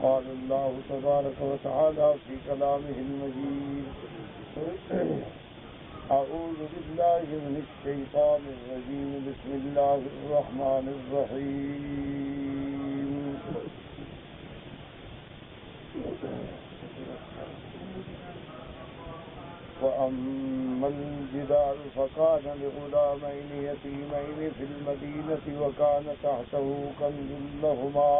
قال الله تبارك وتعالى في كلامه المجيد: أعوذ بالله من الشيطان الرجيم. بسم الله الرحمن الرحيم. وأما الجدار فكان لغلامين يتيمين في المدينة وكان تحته كنز لهما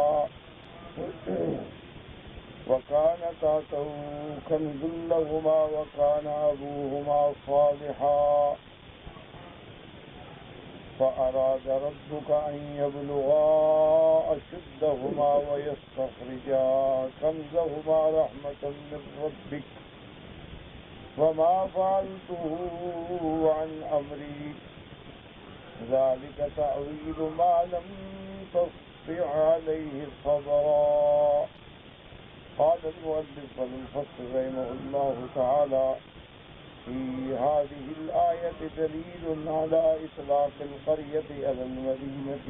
وكان أبوهما صالحا فأراد ربك أن يبلغا أشدهما ويستخرجا كنزهما رحمة من ربك وما فعلته عن أمري ذلك تأويل ما لم تستطع عليه صبرا. قال المؤلف والمفسر رحمه الله تعالى: في هذه الآية دليل على إطلاق القرية على المدينة،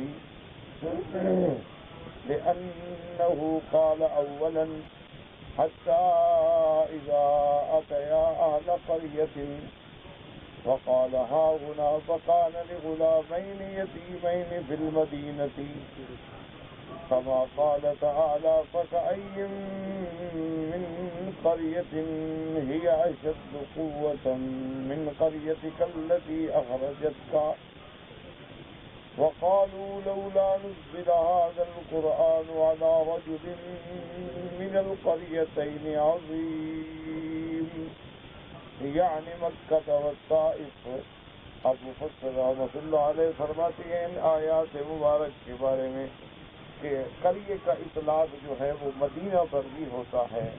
لأنه قال أولا: حتى إذا أتيا أهل قرية، وقال هاهنا فكان لغلامين يتيمين في المدينة، كما قال تعالى: فكأي من قرية هي أشد قوة من قريتك التي أخرجتك، وقالوا لولا نزل هذا القرآن على رجل من القريتين عظيم، يعني مکہ والطائف. اب مفسر رحمۃ اللہ علیہ فرماتے ہیں ان آیات مبارک کے بارے میں کہ قریے کا اطلاق جو ہے وہ مدینہ پر بھی ہوتا ہے،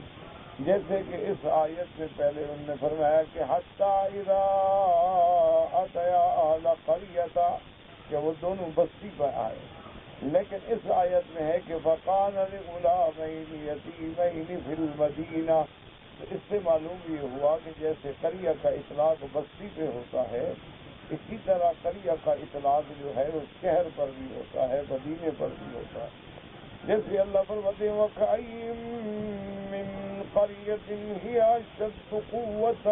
جیسے کہ اس آیت میں پہلے انہوں نے فرمایا کہ حتی اذا اتیا اہل قریہ، کہ وہ دونوں بستی پر آئے، لیکن اس آیت میں ہے کہ فَقَانَ لِغُلَامَيْنِ يَتِيمَيْنِ فِي الْمَدِينَةِ. تو اس سے معلوم یہ ہوا کہ جیسے قریہ کا اطلاق بستی پہ ہوتا ہے، اسی طرح قریہ کا اطلاق جو ہے وہ شہر پر بھی ہوتا ہے، مدینے پر بھی ہوتا ہے. جیسے اللہ فرماتے ہیں: وَكَأَيٍّ مِّن قَرْيَةٍ هِيَ أَشَدُّ قُوَّةً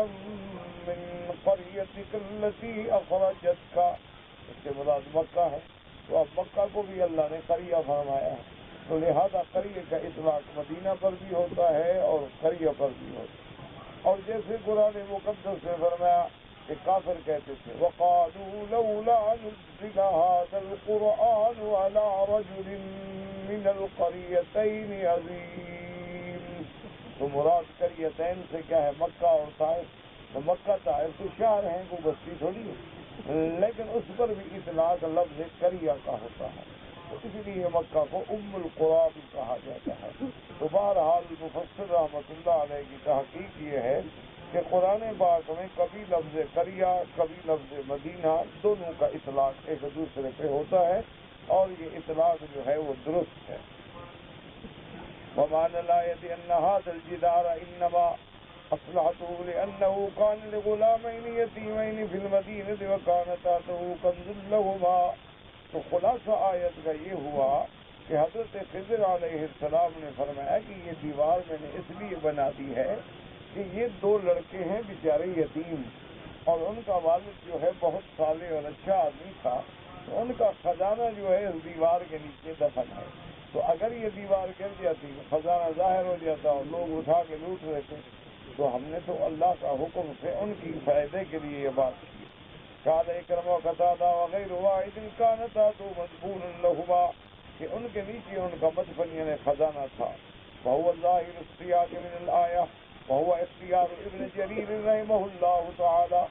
مِّن قَرْيَتِكَ الَّتِي أَخْرَجَتْكَ. اس سے مراد مکہ ہے، تو اب مکہ کو بھی اللہ نے قریہ فرمایا ہے، تو لہذا قریہ کا اطلاق مدینہ پر بھی ہوتا ہے اور قریہ پر بھی ہوتا ہے. اور جیسے قرآن مقدس نے فرمایا کہ کافر کہتے تھے: وَقَالُوا لَوْلَا نُزِّلَ هَذَا الْقُرْآنُ عَلَى رَجُلٍ مِّنَ الْقَرْيَتَيْنِ عَظِيمٍ. تو مراد قریتین سے کیا ہے؟ مکہ اور طائف. تو مکہ طائف تو شہر ہیں، کوئی بستی تھوڑی ہے، لیکن اس پر بھی اطلاق لفظ قریہ کا ہوتا ہے، تو اس لیے مکہ کو ام القریٰ بھی کہا جاتا ہے. تو بہرحال مفسر رحمۃ اللہ علیہ کی تحقیق یہ ہے کہ قرآن پاک میں کبھی لفظ قریہ کبھی لفظ مدینہ دونوں کا اطلاق ایک دوسرے پہ ہوتا ہے، اور یہ اطلاق جو ہے وہ درست ہے. وَمَعْنَى الْآيَةِ أَنَّ هَذَا الْجِدَارَ إِنَّمَا أَصْلَحَتُهُ لِأَنَّهُ كَانَ لِغُلَامَيْنِ يَتِيمَيْنِ فِي الْمَدِينَةِ وَكَانَ تَحْتَهُ كَنْزٌ لَهُمَا. تو خلاصہ آیت کا یہ ہوا کہ حضرت خضر علیہ السلام نے فرمایا کہ یہ دیوار میں نے اس لیے بنا دی ہے کہ یہ دو لڑکے ہیں بیچارے یتیم، اور ان کا والد جو ہے بہت صالح اور اچھا آدمی تھا، تو ان کا خزانہ جو ہے اس دیوار کے نیچے دفن ہے. تو اگر یہ دیوار گر جاتی، خزانہ ظاہر ہو جاتا اور لوگ اٹھا کے لوٹ لیتے، تو ہم نے تو اللہ کا حکم سے ان کی فائدے کے لیے یہ بات کی. قال اکرمہ قتادہ وغیر واحد كان تحته مدفون لهما، کہ ان کے نیچے ان کا مدفن یعنی خزانہ تھا. وهو ظاہر السیاق من الآیہ وهو اختیار ابن جریر رحمہ اللہ تعالی.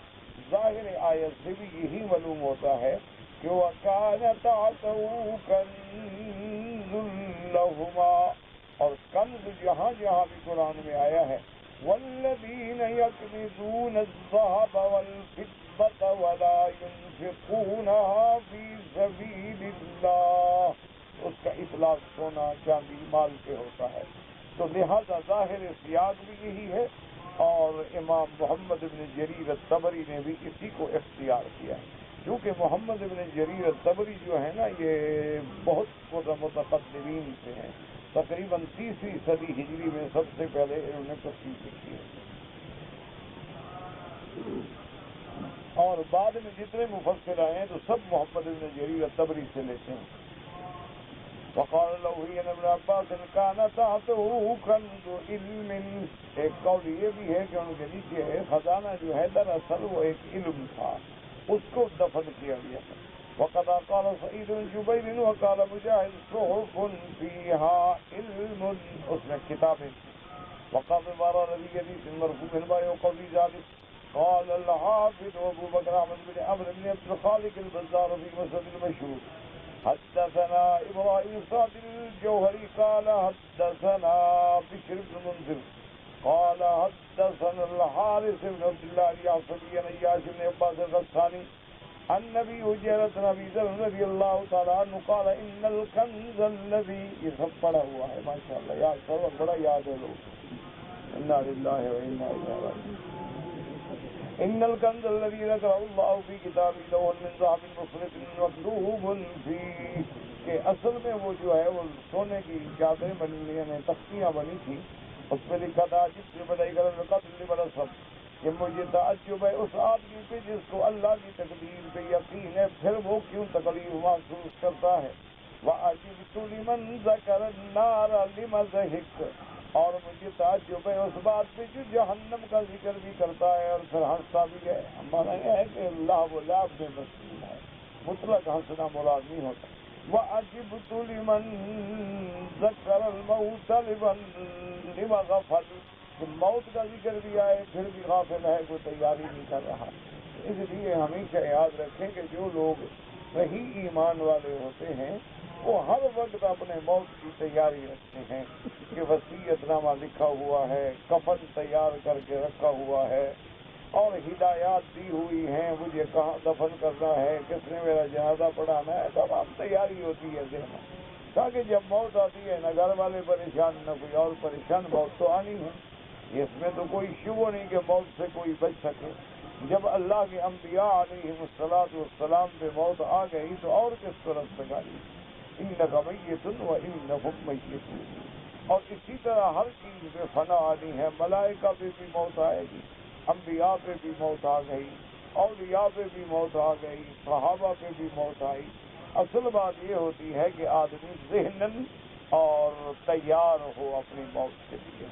ظاہر آیت سے بھی یہی معلوم ہوتا ہے کہ وَكَانَ تَحْتَهُ كَنْزٌ لَهُمَا، اور کنز جہاں جہاں بھی قرآن میں آیا ہے وَالَّذِينَ يَكْنِزُونَ الذَّهَبَ وَالْفِضَّةَ وَلَا يُنْفِقُونَهَا فِي سَبِيلِ اللَّهِ، اس کا اطلاق سونا چاندی مال پہ ہوتا ہے. تو لہذا ظاہر سیاق بھی یہی ہے، اور امام محمد بن جریر الطبری نے بھی اسی کو اختیار کیا ہے. کیونکہ محمد بن جریر الطبری جو ہے نا، یہ بہت متقدمین سے ہیں، تقریباً 30ویں صدی ہجری میں سب سے پہلے انہوں نے تفسیر لکھی ہے، اور بعد میں جتنے مفسر آئے ہیں تو سب محمد بن جریر الطبری سے لیتے ہیں۔ وقال له ابن عباس كان تحته كنز علم، ایک قول یہ بھی ہے کہ ان کے نیچے خزانہ جو ہے دراصل وہ ایک علم تھا، اس کو دفن کیا گیا تھا۔ وقد قال سعید بن جبیر وقال مجاہد صحف فيها علم، اس میں کتابیں، وقال بارا رضی حدیث مرفوع با يقول ذلك قال الحافظ ابو بکر احمد بن عمرو بن عبد الخالق البزار في مسند المشهور حدثنا ابراهيم صادق الجوهري قال حدثنا بشر بن منذر قال حدثنا الحارث بن عبد الله اليعصبي عن اياس بن عباس الغساني عن نبي هجرة نبي ذر رضي الله تعالى عنه قال ان الكنز الذي، یہ سب پڑھا ہوا ہے ماشاء اللہ، یاد سب بڑا یاد ہے لوگ، انا للہ وانا الیہ راجعون۔ ان الكنز الذي ذكره الله في كتابه لوح من ذهب مفرط مكتوب فيه، کہ اصل میں وہ جو ہے وہ سونے کی چادریں بنی ہوئی ہیں، تختیاں بنی تھی، اس پہ لکھا تھا جس سے بدائی کر قتل برسب، کہ مجھے تعجب ہے اس آدمی پہ جس کو اللہ کی تقدیر پہ یقین ہے پھر وہ کیوں تکلیف محسوس کرتا ہے۔ وَعَجِبْتُ لِمَنْ ذَكَرَ النَّارَ لِمَ ضَحِكَ، اور مجھے تعجب ہے اس بات پہ جو جہنم کا ذکر بھی کرتا ہے اور پھر ہنستا بھی ہے۔ ہمارا یہ ہے کہ اللہ و لعب میں مشغول ہے، مطلق ہنسنا مراد نہیں ہوتا۔ وَعَجِبْتُ لِمَنْ ذَكَرَ الْمَوْتَ لِمَ غَفَلَ، کہ موت کا ذکر بھی آئے پھر بھی غافل ہے، کوئی تیاری نہیں کر رہا۔ اس لیے ہمیشہ یاد رکھیں کہ جو لوگ صحیح ایمان والے ہوتے ہیں وہ ہر وقت اپنے موت کی تیاری رکھتے ہیں کہ وصیت نامہ لکھا ہوا ہے، کفن تیار کر کے رکھا ہوا ہے، اور ہدایات دی ہوئی ہیں مجھے کہاں دفن کرنا ہے، کس نے میرا جنازہ پڑھانا ہے، تمام تیاری ہوتی ہے ذہن میں، تاکہ جب موت آتی ہے نہ گھر والے پریشان نہ کوئی اور پریشان، موت تو آنی ہے، اس میں تو کوئی شبہ نہیں کہ موت سے کوئی بچ سکے۔ جب اللہ کے انبیاء علیہ الصلوۃ والسلام پہ موت آ گئی تو اور کس کو رس سکائی، انک میت وانہم میتون، اور اسی طرح ہر چیز پہ فنا آنی ہے، ملائکہ پہ بھی موت آئے گی، انبیاء پہ بھی موت آ گئی، اولیاء پہ بھی موت آ گئی، صحابہ پہ بھی موت آئی۔ اصل بات یہ ہوتی ہے کہ آدمی ذہناً اور تیار ہو اپنی موت کے لیے،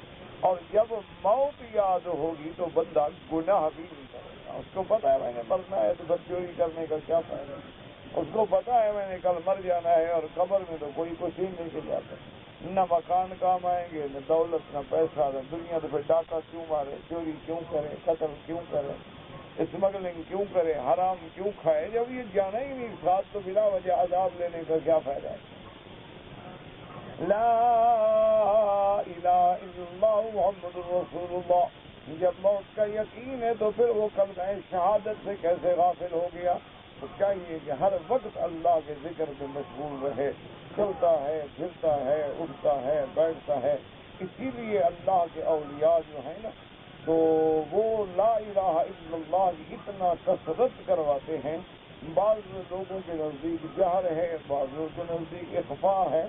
اور جب موت یاد ہوگی تو بندہ گناہ بھی نہیں کرے گا۔ اس کو پتہ ہے میں نے مرنا ہے تو پھر چوری کرنے کا کیا فائدہ، اس کو پتہ ہے میں نے کل مر جانا ہے، اور قبر میں تو کوئی کچھ ہی نہیں کے جاتا، نہ مکان کام آئیں گے، نہ دولت، نہ پیسہ، نہ دنیا، تو پھر ڈاکہ کیوں مارے، چوری کیوں کرے، قتل کیوں کرے، اسمگلنگ کیوں کرے، حرام کیوں کھائے، جب یہ جانا ہی نہیں ساتھ تو بلا وجہ عذاب لینے کا کیا فائدہ ہے۔ لا الہ الا اللہ محمد رسول اللہ، جب موت کا یقین ہے تو پھر وہ کلمہ شہادت سے کیسے غافل ہو گیا؟ تو چاہیے کہ ہر وقت اللہ کے ذکر میں مشغول رہے، چلتا ہے، پھرتا ہے، اٹھتا ہے، بیٹھتا ہے۔ اسی لیے اللہ کے اولیاء جو ہیں نا تو وہ لا الہ الا اللہ کی اتنا کثرت کرواتے ہیں، بعض لوگوں کے نزدیک جہر ہے، بعض لوگوں کے نزدیک اخفاء ہے،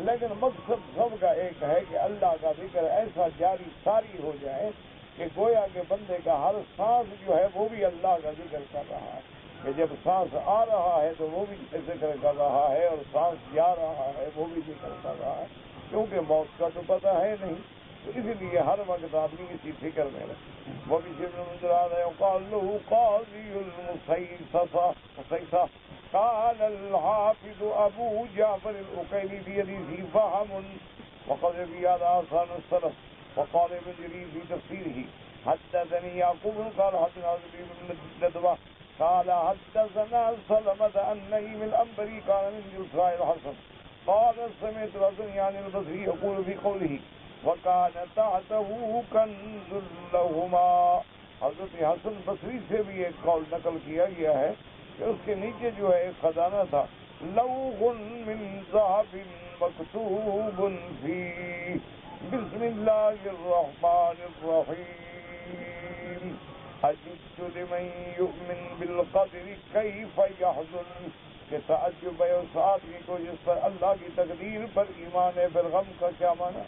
لیکن مقصد سب کا ایک ہے کہ اللہ کا ذکر ایسا جاری ساری ہو جائے کہ گویا کے بندے کا ہر سانس جو ہے وہ بھی اللہ کا ذکر کر رہا ہے، کہ جب سانس آ رہا ہے تو وہ بھی ذکر کر رہا ہے، اور سانس جا رہا ہے وہ بھی ذکر کر رہا ہے، کیونکہ موت کا تو پتہ ہے نہیں، تو اس لیے ہر وقت آدمی اسی فکر میں رہے۔ وہ بھی قال الحافظ ابو جعفر العقيلي في حديثه فهم وقد روي هذا آثار السلف، وقال ابن جرير في تفسيره حدثني يعقوب قال حدثنا زبير بن ندوة قال حدثنا سلمة عن نعيم الأنبري قال من يسرى الحسن قال سمعت رجلا عن البصري يقول في قوله وكان تحته كنز لهما، حضرت حسن بصری سے بھی ایک قول نقل کیا گیا ہے کہ اس کے نیچے جو ہے ایک خزانہ تھا، لوح من ذهب مكتوب فيه بسم الله الرحمن الرحيم عجبت لمن يؤمن بالقدر كيف يحزن کہ تعجب ہے اس آدمی کو جس پر اللہ کی تقدیر پر ایمان ہے. پھر غم کا کیا معنی؟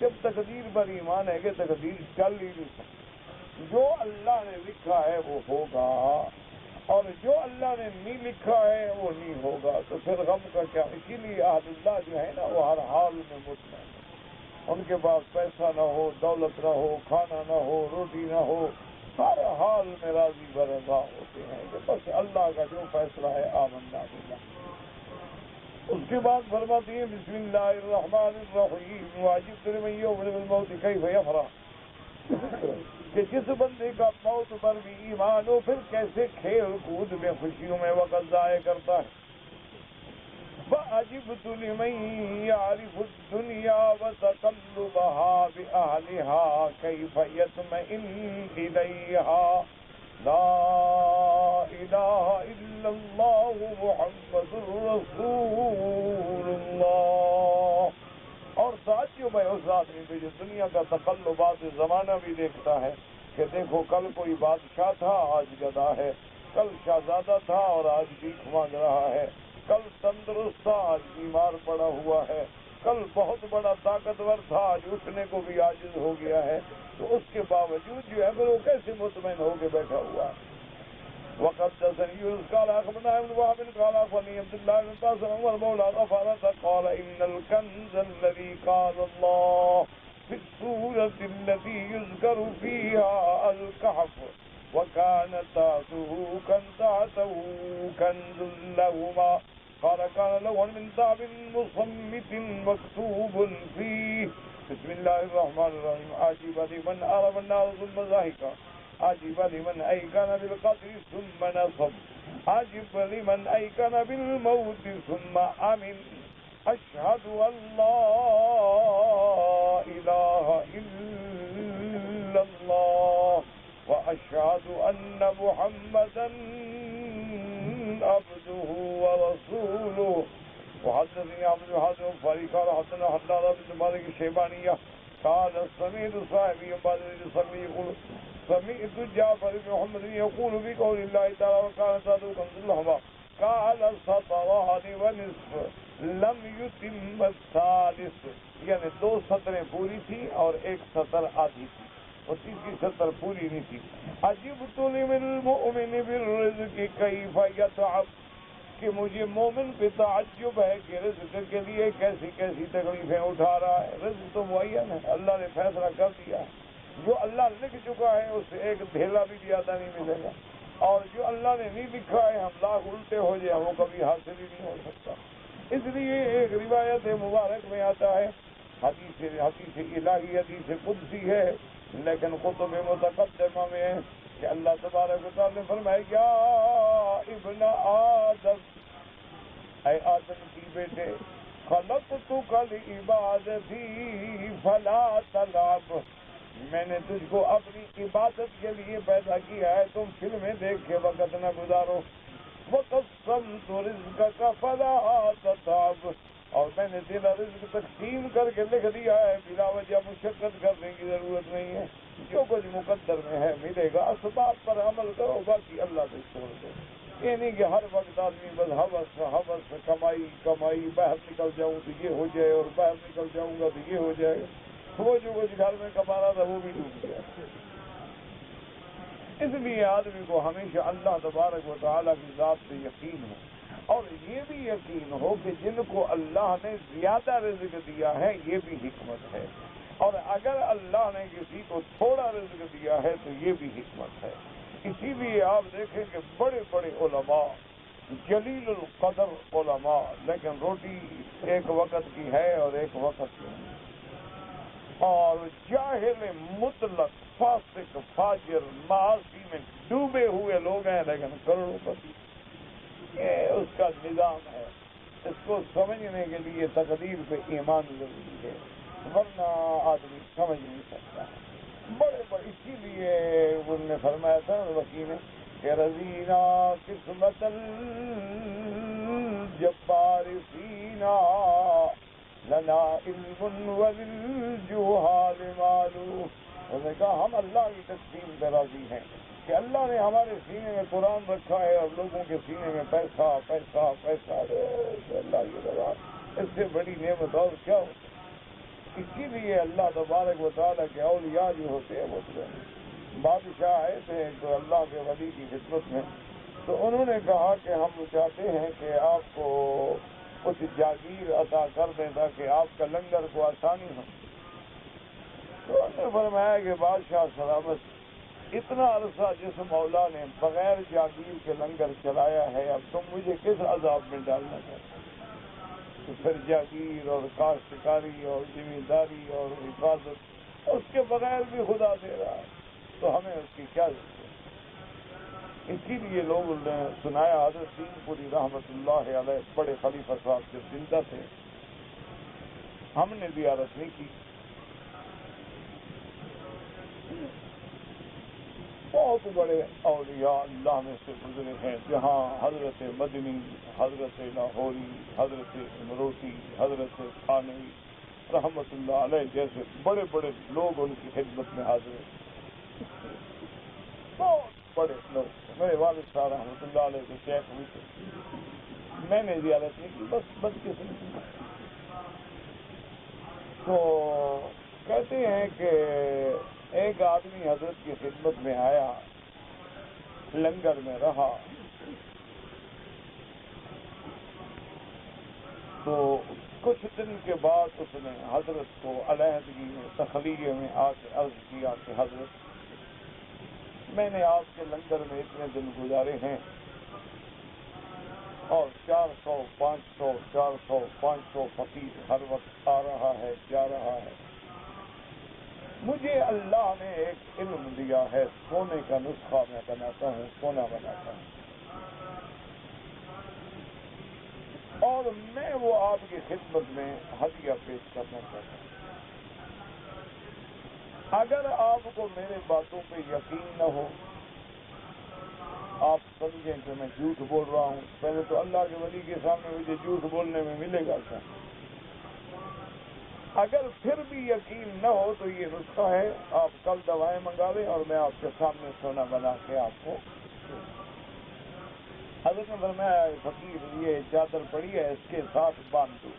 جب تقدیر پر ایمان ہے کہ تقدیر چل ہی نہیں سکتی. جو اللہ نے لکھا ہے وہ ہوگا اور جو اللہ نے نہیں لکھا ہے وہ نہیں ہوگا. تو پھر غم کا کیا؟ اسی لیے اہل اللہ جو ہے نا وہ ہر حال میں مطمئن ہے. ان کے پاس پیسہ نہ ہو، دولت نہ ہو، کھانا نہ ہو، روٹی نہ ہو، ہر حال میں راضی برضا ہوتے ہیں کہ بس اللہ کا جو فیصلہ ہے آمنا باللہ. اس کے بعد فرماتی ہیں بسم اللہ الرحمن الرحیم وعجبت لمن یؤمن بالموت کیف یفرح، کہ جس بندے کا موت پر بھی ایمان ہو پھر کیسے کھیل کود میں خوشیوں میں وقت ضائع کرتا ہے. وعجبت لمن يعرف الدنيا وتقلبها بأهلها كيف يطمئن إليها لا إله إلا الله محمد رسول الله. اور تعجب ہے اس آدمی پہ جو دنیا کا تقلبات زمانہ بھی دیکھتا ہے کہ دیکھو کل کوئی بادشاہ تھا آج گدا ہے، کل شہزادہ تھا اور آج بھیک مانگ رہا ہے، کل تندرست تھا آج بیمار پڑا ہوا ہے، کل بہت بڑا طاقتور تھا آج اٹھنے کو بھی عاجز ہو گیا ہے. تو اس کے باوجود جو ہے وہ کیسے مطمئن ہو کے بیٹھا ہوا ہے. وقد يونس قال اخبرنا ابن وهب قال اخبرني عبد الله بن عباس عمر مولى غفارة قال ان الكنز الذي قال الله في السورة التي يذكر فيها الكهف وكان تحته كنز لهما قال كان له من ذهب مصمت مكتوب فيه بسم الله الرحمن الرحيم عجب لمن أرى النار ثم ضحك عجب لمن أيقن بالقدر ثم نصب عجب لمن أيقن بالموت ثم أمن أشهد أن لا إله إلا الله وأشهد أن محمدا عبده ورسوله. وحدثني عبد الحسن الفري قال حدثنا حداد بن مالك الشيبانية قال سمعت صاحبي بعد الصبي يقول سمعت جعفر بن محمد يقول في قول الله تعالى وكان ذو كنز لهما قال سطران ونصف لم يتم الثالث، یعنی 2 سطریں پوری تھی اور 1 سطر آدھی تھی اور تیسری سطر پوری نہیں تھی. عجبت لمن المؤمن بالرزق کیف یتعب، کہ مجھے مومن پہ تعجب ہے کہ رزق کے لیے کیسی کیسی تکلیفیں اٹھا رہا ہے. رزق تو معین ہے، اللہ نے فیصلہ کر دیا ہے. جو اللہ لکھ چکا ہے اس سے ایک دھیلا بھی زیادہ نہیں ملے گا، اور جو اللہ نے نہیں لکھا ہے ہم لاکھ الٹے ہو جائیں وہ کبھی حاصل ہی نہیں ہو سکتا. اس لیے ایک روایت مبارک میں آتا ہے، حدیث الہی حدیث قدسی ہے لیکن کتب متقدمہ میں ہے کہ اللہ تبارک و تعالیٰ نے فرمایا یا ابن آدم، اے آدم کی بیٹے، خلقتک لعبادتی فلا تلعب، میں نے تجھ کو اپنی عبادت کے لیے پیدا کیا ہے، تم فلمیں دیکھ کے وقت نہ گزارو. وقسمت رزقک فلا تتعب، اور میں نے تیرا رزق تقسیم کر کے لکھ دیا ہے، بلا وجہ مشقت کرنے کی ضرورت نہیں ہے. جو کچھ مقدر میں ہے ملے گا، اسباب پر عمل کرو، باقی اللہ پہ چھوڑ دو. یہ نہیں کہ ہر وقت آدمی بس حوث کمائی باہر نکل جاؤں تو یہ ہو جائے اور باہر نکل جاؤں گا تو یہ ہو جائے. وہ جو کچھ گھر میں کما رہا تھا وہ بھی ڈوب گیا. اس لیے آدمی کو ہمیشہ اللہ تبارک و تعالیٰ کی ذات سے یقین ہو، اور یہ بھی یقین ہو کہ جن کو اللہ نے زیادہ رزق دیا ہے یہ بھی حکمت ہے، اور اگر اللہ نے کسی کو تھوڑا رزق دیا ہے تو یہ بھی حکمت ہے. اسی لیے آپ دیکھیں کہ بڑے بڑے علماء، جلیل القدر علماء، لیکن روٹی ایک وقت کی ہے اور ایک وقت کی نہیں، اور جاہل مطلق فاسق فاجر معاصی میں ڈوبے ہوئے لوگ ہیں لیکن کروڑوں پتی. یہ اس کا نظام ہے. اس کو سمجھنے کے لیے تقدیر پہ ایمان ضروری ہے، ورنہ آدمی سمجھ نہیں سکتا. بڑے بڑے اسی لیے انہوں نے فرمایا تھا وکیل نے کہ رضینا قسمت الجبار فینا لنا علم وللجہال مالو. انہوں نے کہا ہم اللہ کی تقسیم پہ راضی ہیں کہ اللہ نے ہمارے سینے میں قرآن رکھا ہے اور لوگوں کے سینے میں پیسہ پیسہ پیسہ. اللہ کی رضا اس سے بڑی نعمت اور کیا ہو. اسی لیے اللہ تبارک و تعالیٰ کے اولیاء جو ہوتے ہیں وہ بادشاہ آئے تھے تو اللہ کے ولی کی خدمت میں، تو انہوں نے کہا کہ ہم چاہتے ہیں کہ آپ کو کچھ جاگیر عطا کر دیں تاکہ آپ کا لنگر کو آسانی ہو. تو انہوں نے فرمایا کہ بادشاہ سلامت، اتنا عرصہ جس مولا نے بغیر جاگیر کے لنگر چلایا ہے، اب تم مجھے کس عذاب میں ڈالنا چاہتے؟ تو پھر جاگیر اور کاشتکاری اور زمینداری اور حفاظت اس کے بغیر بھی خدا دے رہا ہے، تو ہمیں اس کی کیا ضرورت ہے؟ اسی لیے لوگوں نے سنایا حضرت دین پوری رحمت اللہ علیہ بڑے خلیفہ صاحب جب زندہ تھے، ہم نے زیارت نہیں کی. بہت بڑے اولیاء اللہ میں سے گزرے ہیں جہاں حضرت مدنی، حضرت لاہوری، حضرت امروتی، حضرت تھانوی رحمت اللہ علیہ جیسے بڑے بڑے لوگ ان کی خدمت میں حاضر ہیں. بہت بڑے لوگ. میرے والد صاحب رحمۃ اللہ علیہ کے شیخ بھی تھے، میں نے زیارت نہیں کی، بس بدقسمتی. تو کہتے ہیں کہ ایک آدمی حضرت کی خدمت میں آیا، لنگر میں رہا، تو کچھ دن کے بعد اس نے حضرت کو علیحدگی میں تخلیے میں آ کے عرض کیا کہ حضرت میں نے آپ کے لنگر میں اتنے دن گزارے ہیں اور 400 500 400 500 فقیر ہر وقت آ رہا ہے جا رہا ہے. مجھے اللہ نے ایک علم دیا ہے، سونے کا نسخہ میں بناتا ہوں، سونا بناتا ہوں، اور میں وہ آپ کی خدمت میں ہدیہ پیش کرنا چاہتا ہوں. اگر آپ کو میرے باتوں پہ یقین نہ ہو، آپ سمجھیں کہ میں جھوٹ بول رہا ہوں، پہلے تو اللہ کے ولی کے سامنے مجھے جھوٹ بولنے میں ملے گا کیا؟ اگر پھر بھی یقین نہ ہو تو یہ نسخہ ہے، آپ کل دوائیں منگا لیں اور میں آپ کے سامنے سونا بنا کے آپ کو. حضرت نے فرمایا فقیر یہ چادر پڑی ہے اس کے ساتھ باندھ دو.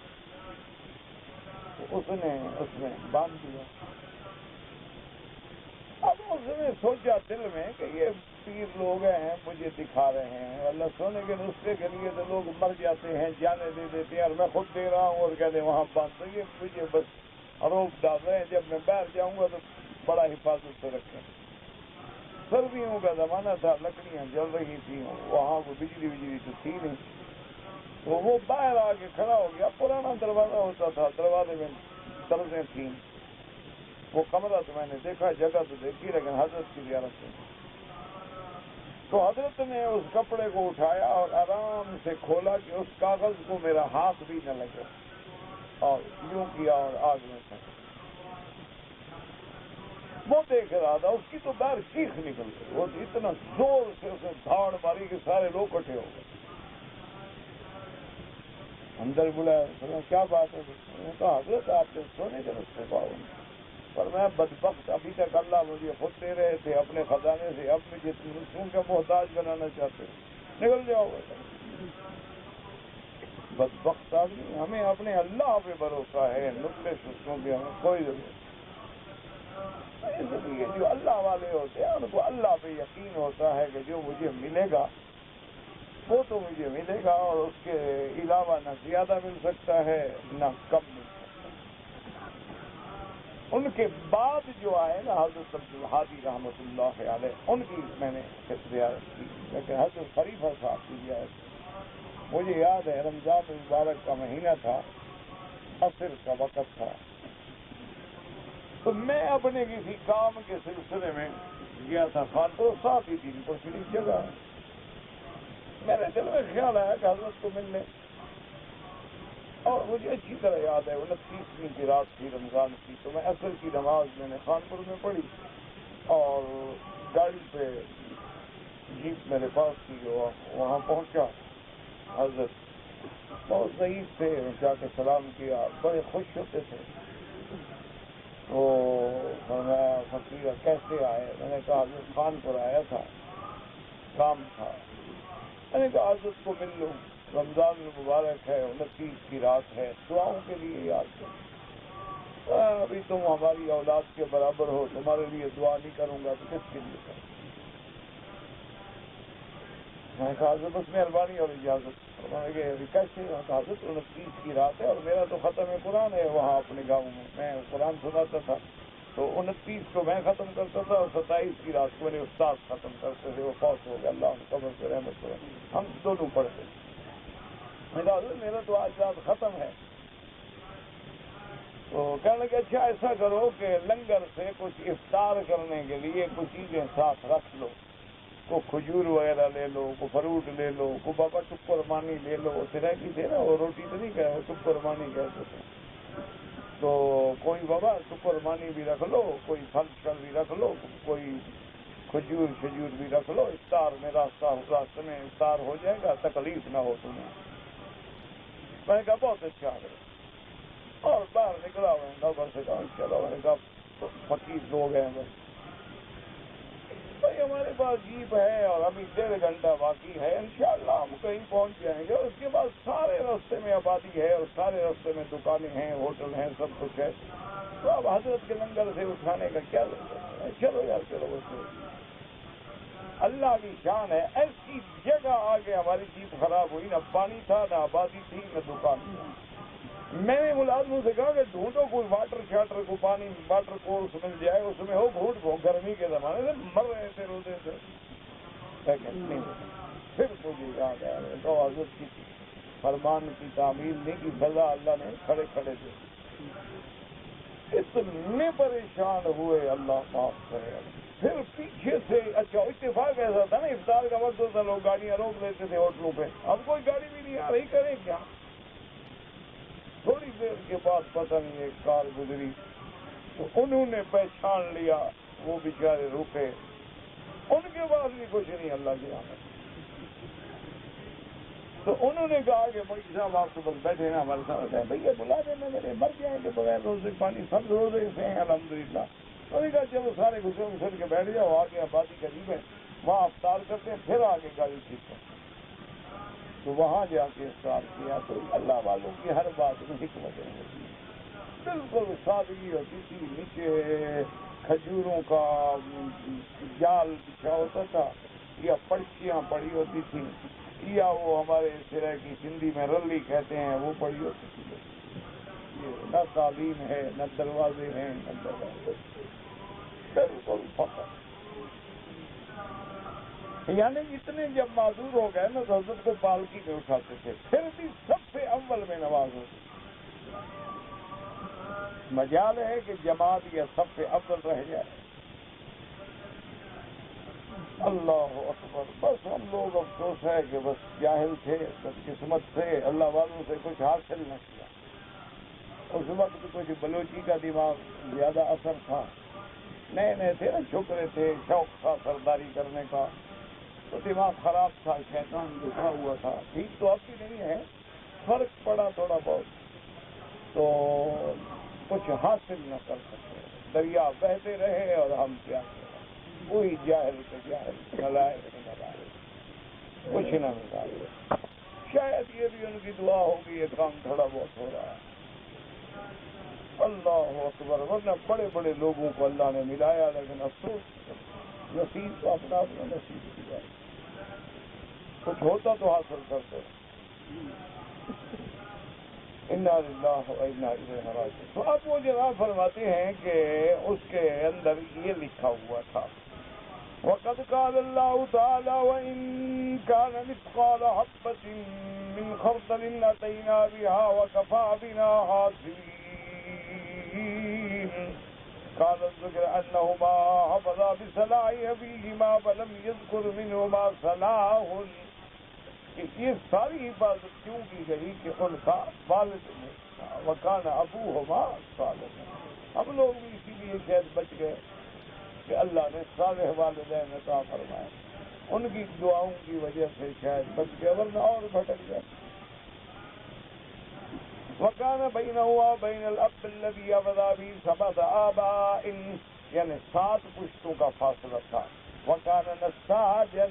تو اس نے اس میں باندھ دیا. اب اس نے سوچا دل میں کہ یہ پیر لوگ ہیں مجھے دکھا رہے ہیں، اللہ سونے کے نسخے کے لیے تو لوگ مر جاتے ہیں، جانے دے دیتے ہیں، اور میں خود دے رہا ہوں اور کہتے ہیں وہاں باندھ دو. یہ مجھے بس روک ڈال رہے ہیں، جب میں باہر جاؤں گا تو بڑا حفاظت سے رکھیں. سردیوں کا زمانہ تھا، لکڑیاں جل رہی تھیں، وہاں کو بجلی تو تھی نہیں. تو وہ باہر آ کے کھڑا ہو گیا. پرانا دروازہ ہوتا تھا، دروازے میں درزیں تھیں. وہ کمرہ تو میں نے دیکھا، جگہ تو دیکھی، لیکن حضرت کی زیارت نہیں. تو حضرت نے اس کپڑے کو اٹھایا اور آرام سے کھولا کہ اس کاغذ کو میرا ہاتھ بھی نہ لگے، اور یوں کیا اور آگ میں پھینک. وہ دیکھ رہا تھا، اس کی تو باہر چیخ نکل گئی. وہ اتنا زور سے اس نے دھاڑ ماری کہ سارے لوگ اکٹھے ہو گئے. اندر بلایا، کیا بات ہے؟ کہا حضرت آپ نے سونے کے نسخے پاؤ. پر میں بدبخت، ابھی تک اللہ مجھے خود دے رہے تھے اپنے خزانے سے، اب مجھے نسخوں کا محتاج بنانا چاہتے، نکل جاؤ. بدبخت آدمی. ہمیں اپنے اللہ پہ بھروسہ ہے، نسخے شسخوں کی ہمیں کوئی ضرورت نہیں. اس لیے جو اللہ والے ہوتے ہیں ان کو اللہ پہ یقین ہوتا ہے کہ جو مجھے ملے گا وہ تو مجھے ملے گا، اور اس کے علاوہ نہ زیادہ مل سکتا ہے نہ کم مل سکتا ہے. ان کے بعد جو آئے نا حضرت عبدالہادی رحمۃ اللہ علیہ، ان کی میں نے زیارت کی، لیکن حضرت خلیفہ صاحب کی زیارت. مجھے یاد ہے رمضان المبارک کا مہینہ تھا، عصر کا وقت تھا، تو میں اپنے کسی کام کے سلسلے میں گیا تھا خانپور، ساتھ ہی دین پر شریف جگہ ہے. میرے دل میں خیال آیا کہ حضرت کو ملنے، اور مجھے اچھی طرح یاد ہے 29ویں کی رات تھی رمضان کی. تو میں عصر کی نماز میں نے خانپور میں پڑھی، اور گاڑی پہ جیپ میرے پاس تھی، وہاں پہنچا. حضرت بہت ضعیف تھے، جا کے سلام کیا، بڑے خوش ہوتے تھے. تو میں فقیر کیسے آئے؟ میں نے کہا حضرت خان پر آیا تھا، کام تھا۔ میں نے کہا حضرت کو مل لوں، رمضان المبارک ہے، 29 کی رات ہے، دعاؤں کے لیے یاد کروں۔ ابھی تم ہماری اولاد کے برابر ہو، تمہارے لیے دعا نہیں کروں گا تو کس کے لیے کروں؟ میں نے کہا حضرت بس مہربانی اور اجازت۔ انہوں نے کہ کیسے؟ حضرت 29 کی رات ہے اور میرا تو ختم قرآن ہے وہاں اپنے گاؤں میں قرآن سناتا تھا، تو 29 کو میں ختم کرتا تھا اور 27 کی رات کو میرے استاد ختم کرتے تھے، وہ فوت ہو گیا، اللہ ان قبر سے رحمت کرے، ہم دونوں پڑھتے۔ میں کہا حضرت میرا تو آج رات ختم ہے۔ تو کہنے لگے اچھا ایسا کرو کہ لنگر سے کچھ افطار کرنے کے لیے کچھ چیزیں ساتھ رکھ لو، کو کھجور وغیرہ لے لو، کو فروٹ لے لو، کو بابا ٹکر مانی لے لو، سرائکی تھے نا وہ روٹی تو نہیں کہے، وہ ٹکر مانی کہتے تھے، تو کوئی بابا ٹکر مانی بھی رکھ لو، کوئی پھل شل بھی رکھ لو، کوئی کھجور شجور بھی رکھ لو، افطار میں راستے میں افطار ہو جائے گا، تکلیف نہ ہو تمہیں۔ میں نے کہا بہت اچھا ہے، اور باہر نکلا میں نوبر سے کہا چلو، میں نے کہا فقیر لوگ ہیں بس بھائی ہمارے پاس جیپ ہے اور ابھی 1.5 گھنٹہ باقی ہے، انشاءاللہ ہم کہیں پہنچ جائیں گے، اور اس کے بعد سارے راستے میں آبادی ہے اور سارے راستے میں دکانیں ہیں، ہوٹل ہیں، سب کچھ ہے، تو اب حضرت کے لنگر سے اٹھانے کا کیا ضرورت ہے؟ چلو یار چلو بس۔ اللہ کی شان ہے، ایسی جگہ آگے ہماری جیپ خراب ہوئی، نہ پانی تھا، نہ آبادی تھی، نہ دکان تھی۔ میں نے ملازموں سے کہا کہ ڈھونڈو کوئی واٹر شاٹر کو پانی واٹر کورس مل جائے، اس میں ہو گھونٹ گھونٹ، گرمی کے زمانے سے مر رہے تھے روزے سے، لیکن نہیں۔ پھر مجھے یاد آیا، میں کہا حضرت کی فرمان کی تعمیل نہیں کی سزا اللہ نے کھڑے کھڑے دے، اتنے پریشان ہوئے، اللہ معاف کرے۔ پھر پیچھے سے اچھا اتفاق ایسا تھا نا، افطار کا وقت ہوتا، لوگ گاڑیاں روک لیتے تھے ہوٹلوں پہ، اب کوئی گاڑی بھی نہیں آ رہی، کریں کیا؟ تھوڑی دیر کے بعد پتہ نہیں ایک کار گزری، تو انہوں نے پہچان لیا، وہ بیچارے رکے، ان کے بعد بھی کچھ نہیں، اللہ کی رحمت۔ تو انہوں نے کہا کہ بھائی صاحب آپ تو بس بیٹھے نا ہمارے ساتھ ہیں، بھیا بلا دینا، میرے مر جائیں گے بغیر روزے پانی، سب روزے سے ہیں الحمدللہ۔ انہوں نے کہا چلو سارے گھسر کے بیٹھ جاؤ، آگے آبادی قریب ہے، وہاں افطار کرتے ہیں، پھر آگے گاڑی ٹھیک کرتے ہیں۔ تو وہاں جا کے افطار کیا، تو اللہ والوں کی ہر بات میں حکمت ہوتی ہے، بالکل سادگی ہوتی تھی، نیچے کھجوروں کا جال بچھا ہوتا تھا، یا پرچیاں پڑی ہوتی تھیں، یا وہ ہمارے سرے کی سندھی میں رلی کہتے ہیں وہ پڑی ہوتی تھی۔ نہ تعلیم ہے، نہ دروازے ہیں، نہ دروازے، بالکل فقط۔ یعنی اتنے جب معذور ہو گئے نا تو حضرت کو پالکی میں اٹھاتے تھے، پھر بھی سب سے اول میں نماز ہوتی۔ مجال ہے کہ جماعت یا سب سے اول رہ جائے۔ اللہ اکبر۔ بس ہم لوگ افسوس ہے کہ بس جاہل تھے، بس قسمت سے اللہ والوں سے کچھ حاصل نہ کیا۔ اس وقت کچھ بلوچی کا دماغ زیادہ اثر تھا، نئے نئے تھے نا، چھوکرے تھے، شوق تھا سرداری کرنے کا، تو دماغ خراب تھا، شیطان گھسا ہوا تھا، ٹھیک تو اب بھی نہیں ہے، فرق پڑا تھوڑا بہت، تو کچھ حاصل نہ کر سکے، دریا بہتے رہے اور ہم کیا کریں، وہی جاہل کے جاہل، نلائق کے نلائق، کچھ نہ نکالے۔ شاید یہ بھی ان کی دعا ہوگی، یہ کام تھوڑا بہت ہو رہا ہے۔ اللہ اکبر، ورنہ بڑے بڑے لوگوں کو اللہ نے ملایا، لیکن افسوس نصیب تو اپنا اپنا نصیب کیا، کچھ ہوتا تو حاصل کرتے۔ انا للہ و انا الیہ راجعون۔ تو اب وہ جناب فرماتے ہیں کہ اس کے اندر یہ لکھا ہوا تھا، وَقَدْ قَالَ اللَّهُ تَعَالَى وَإِن كَانَ مِثْقَالَ حَبَّةٍ مِّنْ خَرْدَلٍ أَتَيْنَا بِهَا وَكَفَىٰ بِنَا حَاسِبِينَ۔ قال الذكر أنهما حفظا بصلاح أبيهما فلم يذكر منهما صلاح، کہ یہ ساری عبادت کیوں کی گئی کہ ان کا والد نے وکان ابوہما صالحا۔ ہم لوگ بھی اسی لیے شاید بچ گئے کہ اللہ نے صالح والدین عطا فرمائے، ان کی دعاؤں کی وجہ سے شاید بچ گئے، ورنہ اور بھٹک گئے۔ وَكَانَ بَيْنَهُ وَبَيْنَ الْأَبِّ الَّذِي أَبَدَا بِهِ سَبْعَةَ آبَاءٍ، یعنی 7 پشتوں کا فاصلہ تھا. وَكَانَ نَسَّاجًا،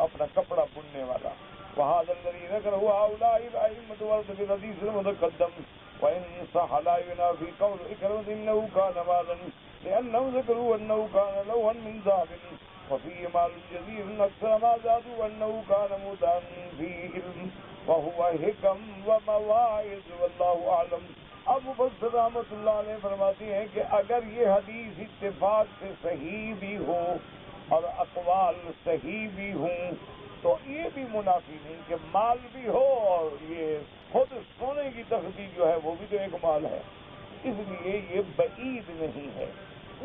اپنا کپڑا بننے والا. وَهَذَا الَّذِي ذَكَرَهُ هَؤُلَاءِ الْأَئِمَّةُ وَرَدَ فِي الْحَدِيثِ الْمُتَقَدَّمِ وَإِنْ صَحَّ لَا يُنَافِي قَوْلُ إِكْرَمَةَ إِنَّهُ كَانَ مَالًا لِأَنَّهُمْ ذَكَرُوا أَنَّهُ كَانَ لَوْحًا مِنْ ذَهَبٍ وَفِيهِ مَالٌ جَزِيرٌ أَكْثَرَ مَا زَادُوا وَأَنَّهُ كَانَ مُودَعًا فِيهِ عِلْمٌ وَهُوَ حِكَمٌ وَمَوَاعِظُ وَاللَّهُ أَعْلَمُ. اب مفسر رحمۃ اللہ علیہ فرماتے ہیں کہ اگر یہ حدیث اتفاق سے صحیح بھی ہو اور اقوال صحیح بھی ہوں تو یہ بھی منافی نہیں کہ مال بھی ہو اور یہ خود سونے کی تختی جو ہے وہ بھی تو ایک مال ہے. اس لیے یہ بعید نہیں ہے،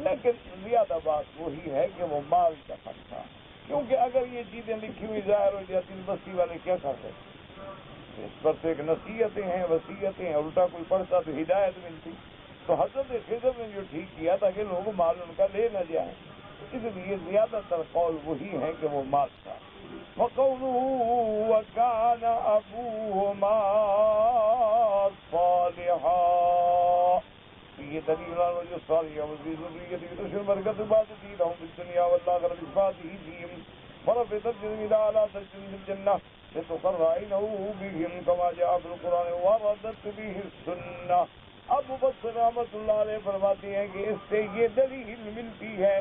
لیکن زیادہ بات وہی ہے کہ وہ مال کا حق تھا، کیونکہ اگر یہ چیزیں لکھی ہوئی ظاہر ہو جاتی بستی والے کیا کرتے؟ اس پر تو ایک نصیحتیں ہیں، وصیتیں ہیں، الٹا کوئی پڑھتا تو ہدایت ملتی. تو حضرت خضر نے جو ٹھیک کیا تھا کہ لوگ مال ان کا لے نہ جائیں، اس لیے زیادہ تر قول وہی ہے کہ وہ مال تھا. وَقَوْلُهُ وَكَانَ أَبُوهُمَا صَالِحًا، یہ دلیل ہے جو صالح وزیر ذریت تشر برکت عبادتی لهم في الدنيا والآخرة بصفاته فيهم ورفع درجتهم إلى أعلى درجة في الجنة لتقر عينه بهم كما جاء في القرآن وردت به السنة. اب مفسر رحمۃ اللہ علیہ فرماتے ہیں کہ اس سے یہ دلیل ملتی ہے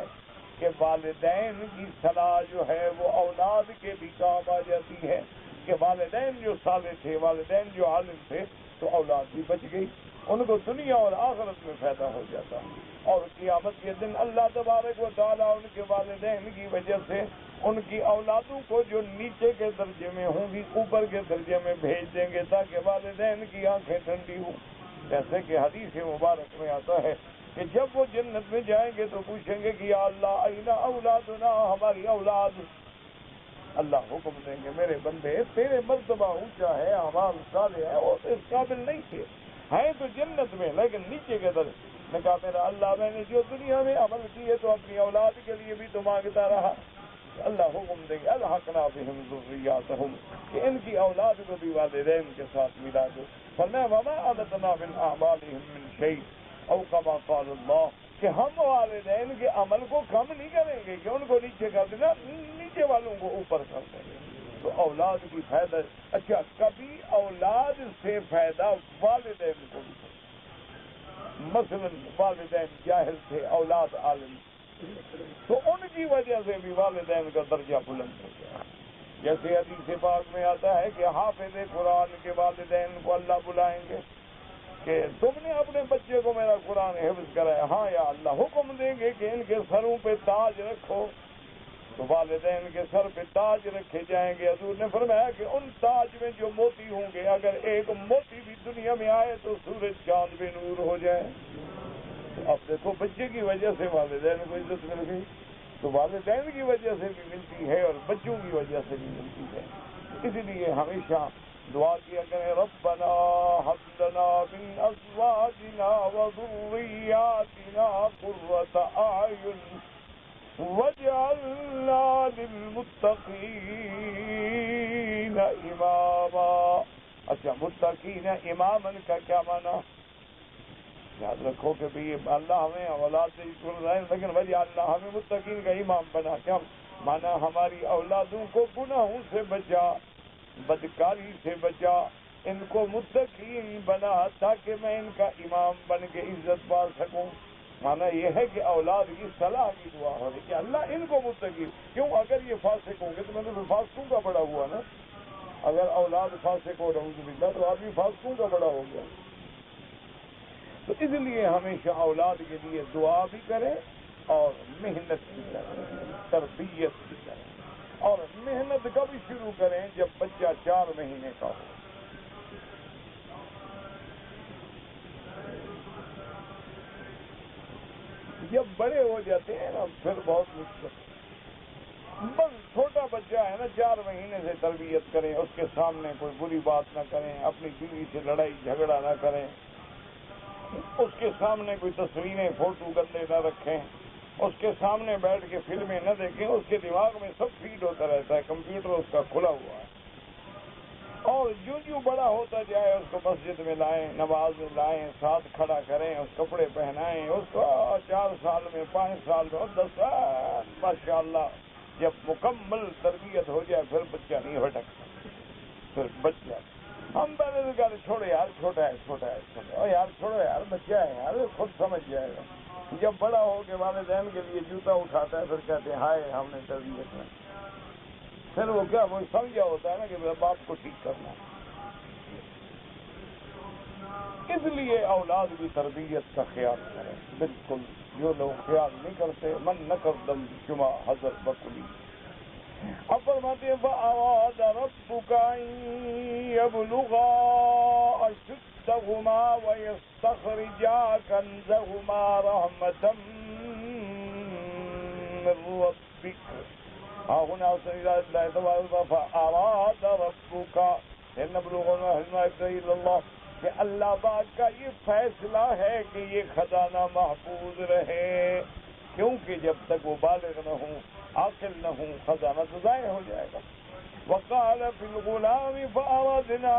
کہ والدین کی صلاح جو ہے وہ اولاد کے بھی کام آ جاتی ہے، کہ والدین جو صالح تھے، والدین جو عالم تھے تو اولاد بھی بچ گئی، ان کو دنیا اور آخرت میں فائدہ ہو جاتا. اور قیامت کے دن اللہ تبارک و تعالیٰ ان کے والدین کی وجہ سے ان کی اولادوں کو جو نیچے کے درجے میں ہوں گی اوپر کے درجے میں بھیج دیں گے تاکہ والدین کی آنکھیں ٹھنڈی ہوں. جیسے کہ حدیث مبارک میں آتا ہے کہ جب وہ جنت میں جائیں گے تو پوچھیں گے کہ یا اللہ اینا اولادنا، ہماری اولاد. اللہ حکم دیں گے میرے بندے تیرے مرتبہ اونچا ہے، اعمال صالح ہے، وہ تو اس قابل نہیں تھے، ہیں تو جنت میں لیکن نیچے کے درجے. نے کہا میرا اللہ میں نے جو دنیا میں عمل کیے تو اپنی اولاد کے لیے بھی تو مانگتا رہا. اللہ حکم دیں گے الحقنا بہم ذریاتہم، کہ ان کی اولاد کو بھی والدین کے ساتھ ملا دو. فرمایا وما عدتنا من اعمالہم من شیء او کما قال اللہ، کہ ہم والدین کے عمل کو کم نہیں کریں گے کہ ان کو نیچے کر دینا، نیچے والوں کو اوپر کر دیں گے. تو اولاد کی فائدہ، اچھا کبھی اولاد سے فائدہ والدین کو بھی، مثلا والدین جاہل تھے اولاد عالم تو ان کی وجہ سے بھی والدین کا درجہ بلند ہو گیا. جیسے حدیث پاک میں آتا ہے کہ حافظ قرآن کے والدین کو اللہ بلائیں گے کہ تم نے اپنے بچے کو میرا قرآن حفظ کرایا. ہاں یا اللہ حکم دیں گے کہ ان کے سروں پہ تاج رکھو، تو والدین کے سر پہ تاج رکھے جائیں گے. حضور نے فرمایا کہ ان تاج میں جو موتی ہوں گے اگر ایک موتی بھی دنیا میں آئے تو سورج چاند بے نور ہو جائے. اب دیکھو بچے کی وجہ سے والدین کو عزت مل گئی، تو والدین کی وجہ سے بھی ملتی ہے اور بچوں کی وجہ سے بھی ملتی ہے. اس لیے ہمیشہ دعا کیا کریں ربنا هب لنا من ازواجنا وذرياتنا قرة اعين واجعلنا للمتقین اماما. اچھا متقین اماما کا کیا معنی؟ یاد رکھو کہ بھی اللہ ہمیں اولاد سے سن رہے ہیں لیکن وجہ اللہ ہمیں متقین کا امام بنا. کیا مانا؟ ہماری اولادوں کو گناہوں سے بچا، بدکاری سے بچا، ان کو متقین بنا تاکہ میں ان کا امام بن کے عزت پا سکوں. مانا یہ ہے کہ اولاد کی صلاح کی دعا ہو رہی کہ اللہ ان کو متقین. کیوں؟ اگر یہ فاسق ہوں گے تو میں تو فاسقوں کا بڑا ہوا نا. اگر اولاد فاسق ہو رہا ہوں تو آدمی فاسقوں کا بڑا ہو گیا. تو اس لیے ہمیشہ اولاد کے لیے دعا بھی کریں اور محنت بھی کریں، تربیت بھی کریں. اور محنت کب شروع کریں؟ جب بچہ 4 مہینے کا ہو. جب بڑے ہو جاتے ہیں نا پھر بہت مشکل. بس چھوٹا بچہ ہے نا 4 مہینے سے تربیت کریں، اس کے سامنے کوئی بری بات نہ کریں، اپنی بیوی سے لڑائی جھگڑا نہ کریں، اس کے سامنے کوئی تصویریں فوٹو گندے نہ رکھیں، اس کے سامنے بیٹھ کے فلمیں نہ دیکھیں. اس کے دماغ میں سب فیڈ ہوتا رہتا ہے، کمپیوٹر اس کا کھلا ہوا ہے. اور جو بڑا ہوتا جائے اس کو مسجد میں لائیں، نماز میں لائیں، ساتھ کھڑا کریں، اس کپڑے پہنائیں، اس کو 4 سال میں 5 سال میں اور 10 سال ماشاءاللہ جب مکمل تربیت ہو جائے پھر بچہ نہیں بھٹکتا، پھر بچہ ہم پہلے تو کہتے چھوڑو یار چھوٹا ہے اور یار چھوڑو یار بچہ ہے یار خود سمجھ جائے گا. جب بڑا ہو کے والدین کے لیے جوتا اٹھاتا ہے پھر کہتے ہیں ہائے ہم نے تربیت میں، پھر وہ کیا وہ سمجھا ہوتا ہے نا کہ میرے باپ کو ٹھیک کرنا. اس لیے اولاد کی تربیت کا خیال کریں. بالکل جو لوگ خیال نہیں کرتے من نہ کر دم شما حضرت بکلی. اب فرماتے ہیں فَأَرَادَ رَبُّكَ أَن يَبْلُغَا أَشُدَّهُمَا وَيَسْتَخْرِجَا كَنزَهُمَا رَحْمَةً مِّن رَّبِّكَ. هنا الله تبارك فأراد ربك ان نبلغنا إلا الله کہ اللہ پاک کا یہ فیصلہ ہے کہ یہ خزانہ محفوظ رہے، کیونکہ جب تک وہ بالغ نہ ہوں عاقل نہ ہوں خزانہ تو ضائع ہو جائے گا. وقال في الغلام فأردنا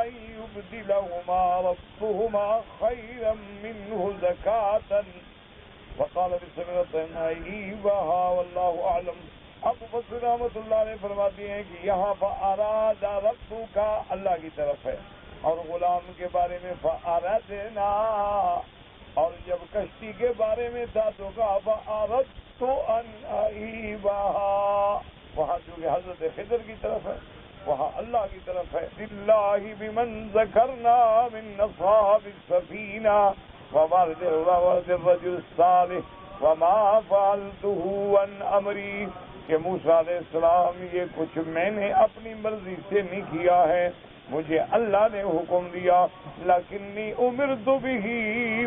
أن يبدلهما ربهما خيرا منه زكاة وقال بسمرة عيبها والله أعلم. ابو بصر رحمۃ اللہ علیہ فرماتے ہیں کہ یہاں فأراد ربک اللہ کی طرف ہے اور غلام کے بارے میں فأردنا، اور جب کشتی کے بارے میں تھا تو کہا فأردت أن أعيبها، وہاں چونکہ حضرت خضر کی طرف ہے وہاں اللہ کی طرف ہے. للہ بمن ذکرنا من اصحاب السفینہ وورد الرجل الصالح وما فعلته عن امری، کہ موسیٰ علیہ السلام یہ کچھ میں نے اپنی مرضی سے نہیں کیا ہے، مجھے اللہ نے حکم دیا. لکنی امرت بہ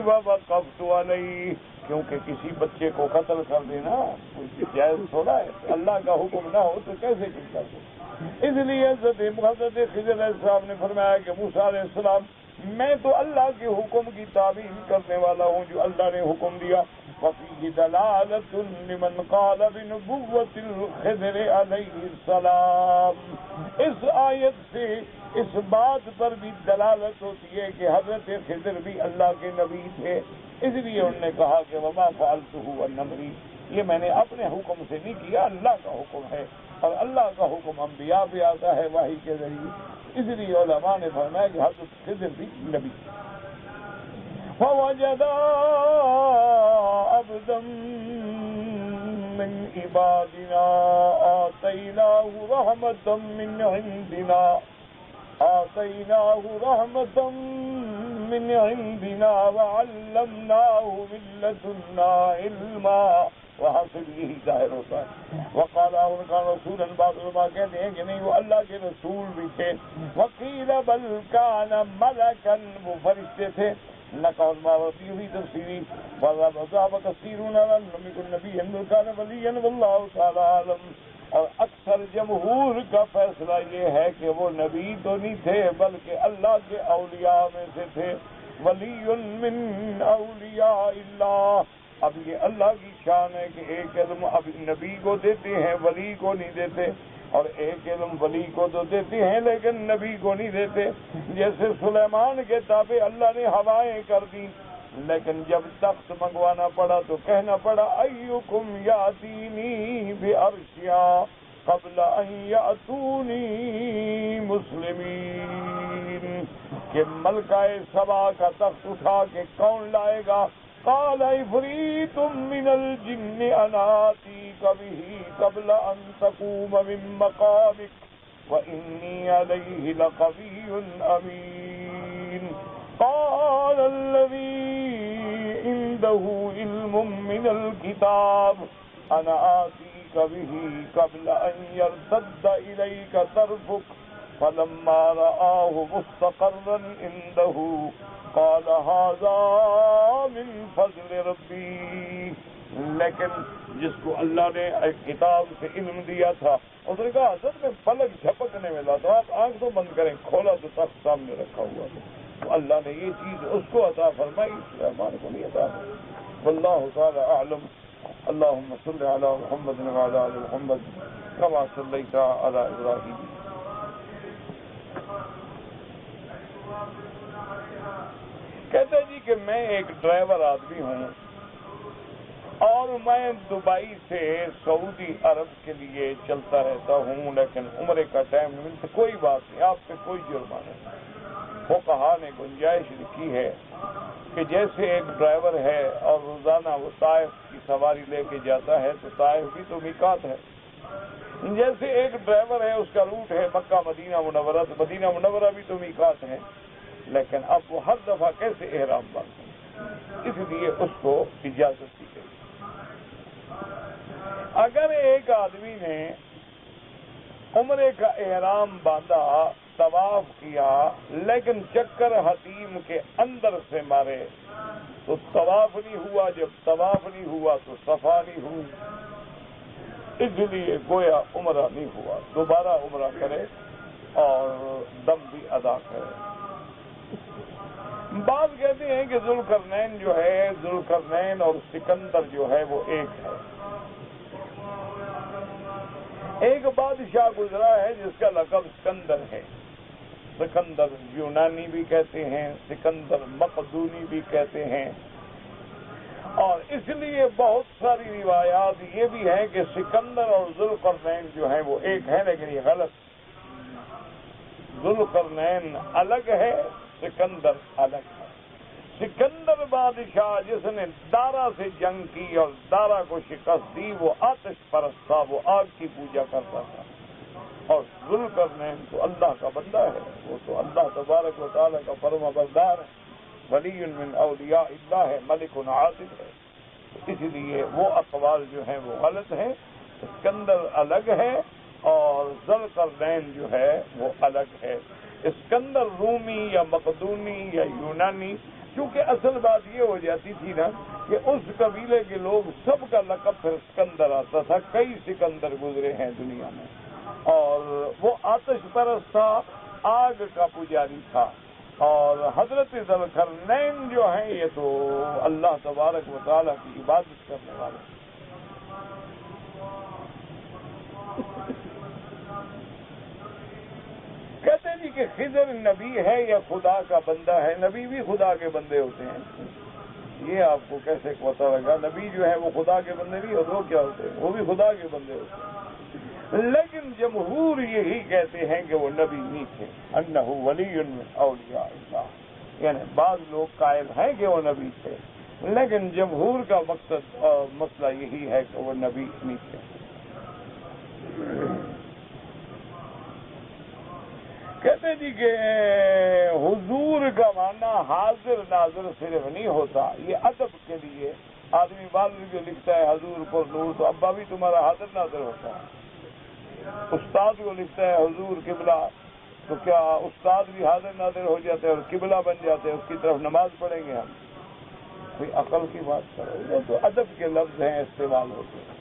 ووقفت علیہ، کیونکہ کسی بچے کو قتل کر دینا جائز تھوڑا ہے، اللہ کا حکم نہ ہو تو کیسے کر دے. اس لیے حضرت خضر علیہ السلام نے فرمایا کہ موسیٰ علیہ السلام میں تو اللہ کے حکم کی تعمیل کرنے والا ہوں جو اللہ نے حکم دیا. وفیہ دلالۃ لمن قال بنبوۃ الخضر علیہ السلام، اس آیت سے اس بات پر بھی دلالت ہوتی ہے کہ حضرت خضر بھی اللہ کے نبی تھے. اس لیے انہوں نے کہا کہ وما فعلته عن امری، یہ میں نے اپنے حکم سے نہیں کیا، اللہ کا حکم ہے اور اللہ کا حکم انبیاء پہ آتا ہے وحی کے ذریعے. اس لیے علماء نے فرمایا کہ حضرت خضر بھی نبی. فوجدا عبدا من عبادنا آتیناہ رحمۃ من عندنا وعلمناہ من لدنا علما. وہاں سے یہی ظاہر ہوتا ہے. وقال كان رسولا، بعض علماء کہتے ہیں کہ نہیں وہ اللہ کے رسول بھی تھے. وقیل بل كان ملکا، وہ فرشتے تھے. نقل ماوردی ہوئی تفسیری وذهب كثيرون لم يكن نبيا بل كان وليا والله تعالى اعلم. اور اکثر جمہور کا فیصلہ یہ ہے کہ وہ نبی تو نہیں تھے بلکہ اللہ کے اولیاء میں سے تھے. ولی من اولیاء اللہ، اب یہ اللہ کی شان ہے کہ ایک علم اب نبی کو دیتے ہیں ولی کو نہیں دیتے، اور ایک علم ولی کو تو دیتے ہیں لیکن نبی کو نہیں دیتے. جیسے سلیمان کے تابع اللہ نے ہوائیں کر دی، لیکن جب تخت منگوانا پڑا تو کہنا پڑا ایکم یاتینی بعرشہا قبل ان یاتونی مسلمین، کہ ملکہ سبا کا تخت اٹھا کے کون لائے گا؟ قال عفریت من الجن انا آتیک بہ قبل ان تقوم من مقامک وانی علیہ لقوی امین. قال الذی عنده علم من الكتاب انا آتیک بہ قبل ان یرتد الیک طرفک فلما رآہ مستقرا عنده قال هذا من فضل ربی. لیکن جس کو اللہ نے ایک کتاب سے علم دیا تھا اس نے کہا حضرت میں پلک جھپکنے والا تھا، آپ آنکھ تو بند کریں، کھولا تو تخت سامنے رکھا ہوا تھا. تو اللہ نے یہ چیز اس کو عطا فرمائی، سلیمان کو نہیں عطا فرمائی. واللہ تعالی اعلم. اللهم صل على محمد وعلى آل محمد كما صليت على إبراهيم کہتے جی کہ میں ایک ڈرائیور آدمی ہوں اور میں دبئی سے سعودی عرب کے لیے چلتا رہتا ہوں، لیکن عمرے کا ٹائم نہیں ملتا۔ کوئی بات نہیں، آپ پہ کوئی جرمانہ نہیں۔ فقہا نے گنجائش لکھی ہے کہ جیسے ایک ڈرائیور ہے اور روزانہ وہ طائف کی سواری لے کے جاتا ہے تو طائف بھی تو میقات ہے، جیسے ایک ڈرائیور ہے اس کا روٹ ہے مکہ مدینہ منورہ، تو مدینہ منورہ بھی تو میقات ہے، لیکن اب وہ ہر دفعہ کیسے احرام باندھے، اس لیے اس کو اجازت دی گئی۔ اگر ایک آدمی نے عمرے کا احرام باندھا، طواف کیا، لیکن چکر حتیم کے اندر سے مارے تو طواف نہیں ہوا، جب طواف نہیں ہوا تو صفا نہیں ہوئی، اس لیے گویا عمرہ نہیں ہوا، دوبارہ عمرہ کرے اور دم بھی ادا کرے۔ بعض کہتے ہیں کہ ذوالقرنین جو ہے، ذوالقرنین اور سکندر جو ہے وہ ایک ہے۔ ایک بادشاہ گزرا ہے جس کا لقب سکندر ہے، سکندر یونانی بھی کہتے ہیں، سکندر مقدونی بھی کہتے ہیں، اور اس لیے بہت ساری روایات یہ بھی ہیں کہ سکندر اور ذوالقرنین جو ہیں وہ ایک ہیں، لیکن یہ غلط۔ ذوالقرنین الگ ہے، سکندر الگ ہے۔ سکندر بادشاہ جس نے دارا سے جنگ کی اور دارا کو شکست دی، وہ آتش پرست تھا، وہ آگ کی پوجا کرتا تھا، اور ذوالقرنین تو اللہ کا بندہ ہے، وہ تو اللہ تبارک و تعالیٰ کا فرما بردار ہے، ولی من اولیاء اللہ ہے، ملک عادل ہے، اس لیے وہ اقوال جو ہیں وہ غلط ہیں۔ اسکندر الگ ہے اور ذوالقرنین جو ہے وہ الگ ہے۔ اسکندر رومی یا مقدونی یا یونانی، کیونکہ اصل بات یہ ہو جاتی تھی نا کہ اس قبیلے کے لوگ سب کا لقب پھر اسکندر آتا تھا، کئی سکندر گزرے ہیں دنیا میں، اور وہ آتش پرست تھا، آگ کا پجاری تھا، اور حضرت ذوالقرنین جو ہیں یہ تو اللہ تبارک و تعالیٰ کی عبادت کرنے والے۔ کہتے ہیں جی کہ خضر نبی ہے یا خدا کا بندہ ہے؟ نبی بھی خدا کے بندے ہوتے ہیں، یہ آپ کو کیسے پتہ لگا؟ نبی جو ہے وہ خدا کے بندے نہیں ہوتے، وہ کیا ہوتے ہیں؟ وہ بھی خدا کے بندے ہوتے ہیں، لیکن جمہور یہی کہتے ہیں کہ وہ نبی نہیں تھے، انہ ولی من اولیاء اللہ، یعنی بعض لوگ قائل ہیں کہ وہ نبی تھے، لیکن جمہور کا مقصد اور مسئلہ یہی ہے کہ وہ نبی نہیں تھے۔ کہتے جی کہ حضور کا معنی حاضر ناظر صرف نہیں ہوتا، یہ ادب کے لیے آدمی والد جو لکھتا ہے حضور پر نور، تو ابا بھی تمہارا حاضر ناظر ہوتا ہے۔ استاد کو لکھتا ہے حضور قبلہ، تو کیا استاد بھی حاضر ناظر ہو جاتے ہیں اور قبلہ بن جاتے ہیں، اس کی طرف نماز پڑھیں گے ہم؟ کوئی عقل کی بات کرو، یہ تو ادب کے لفظ ہیں، استعمال ہوتے ہیں،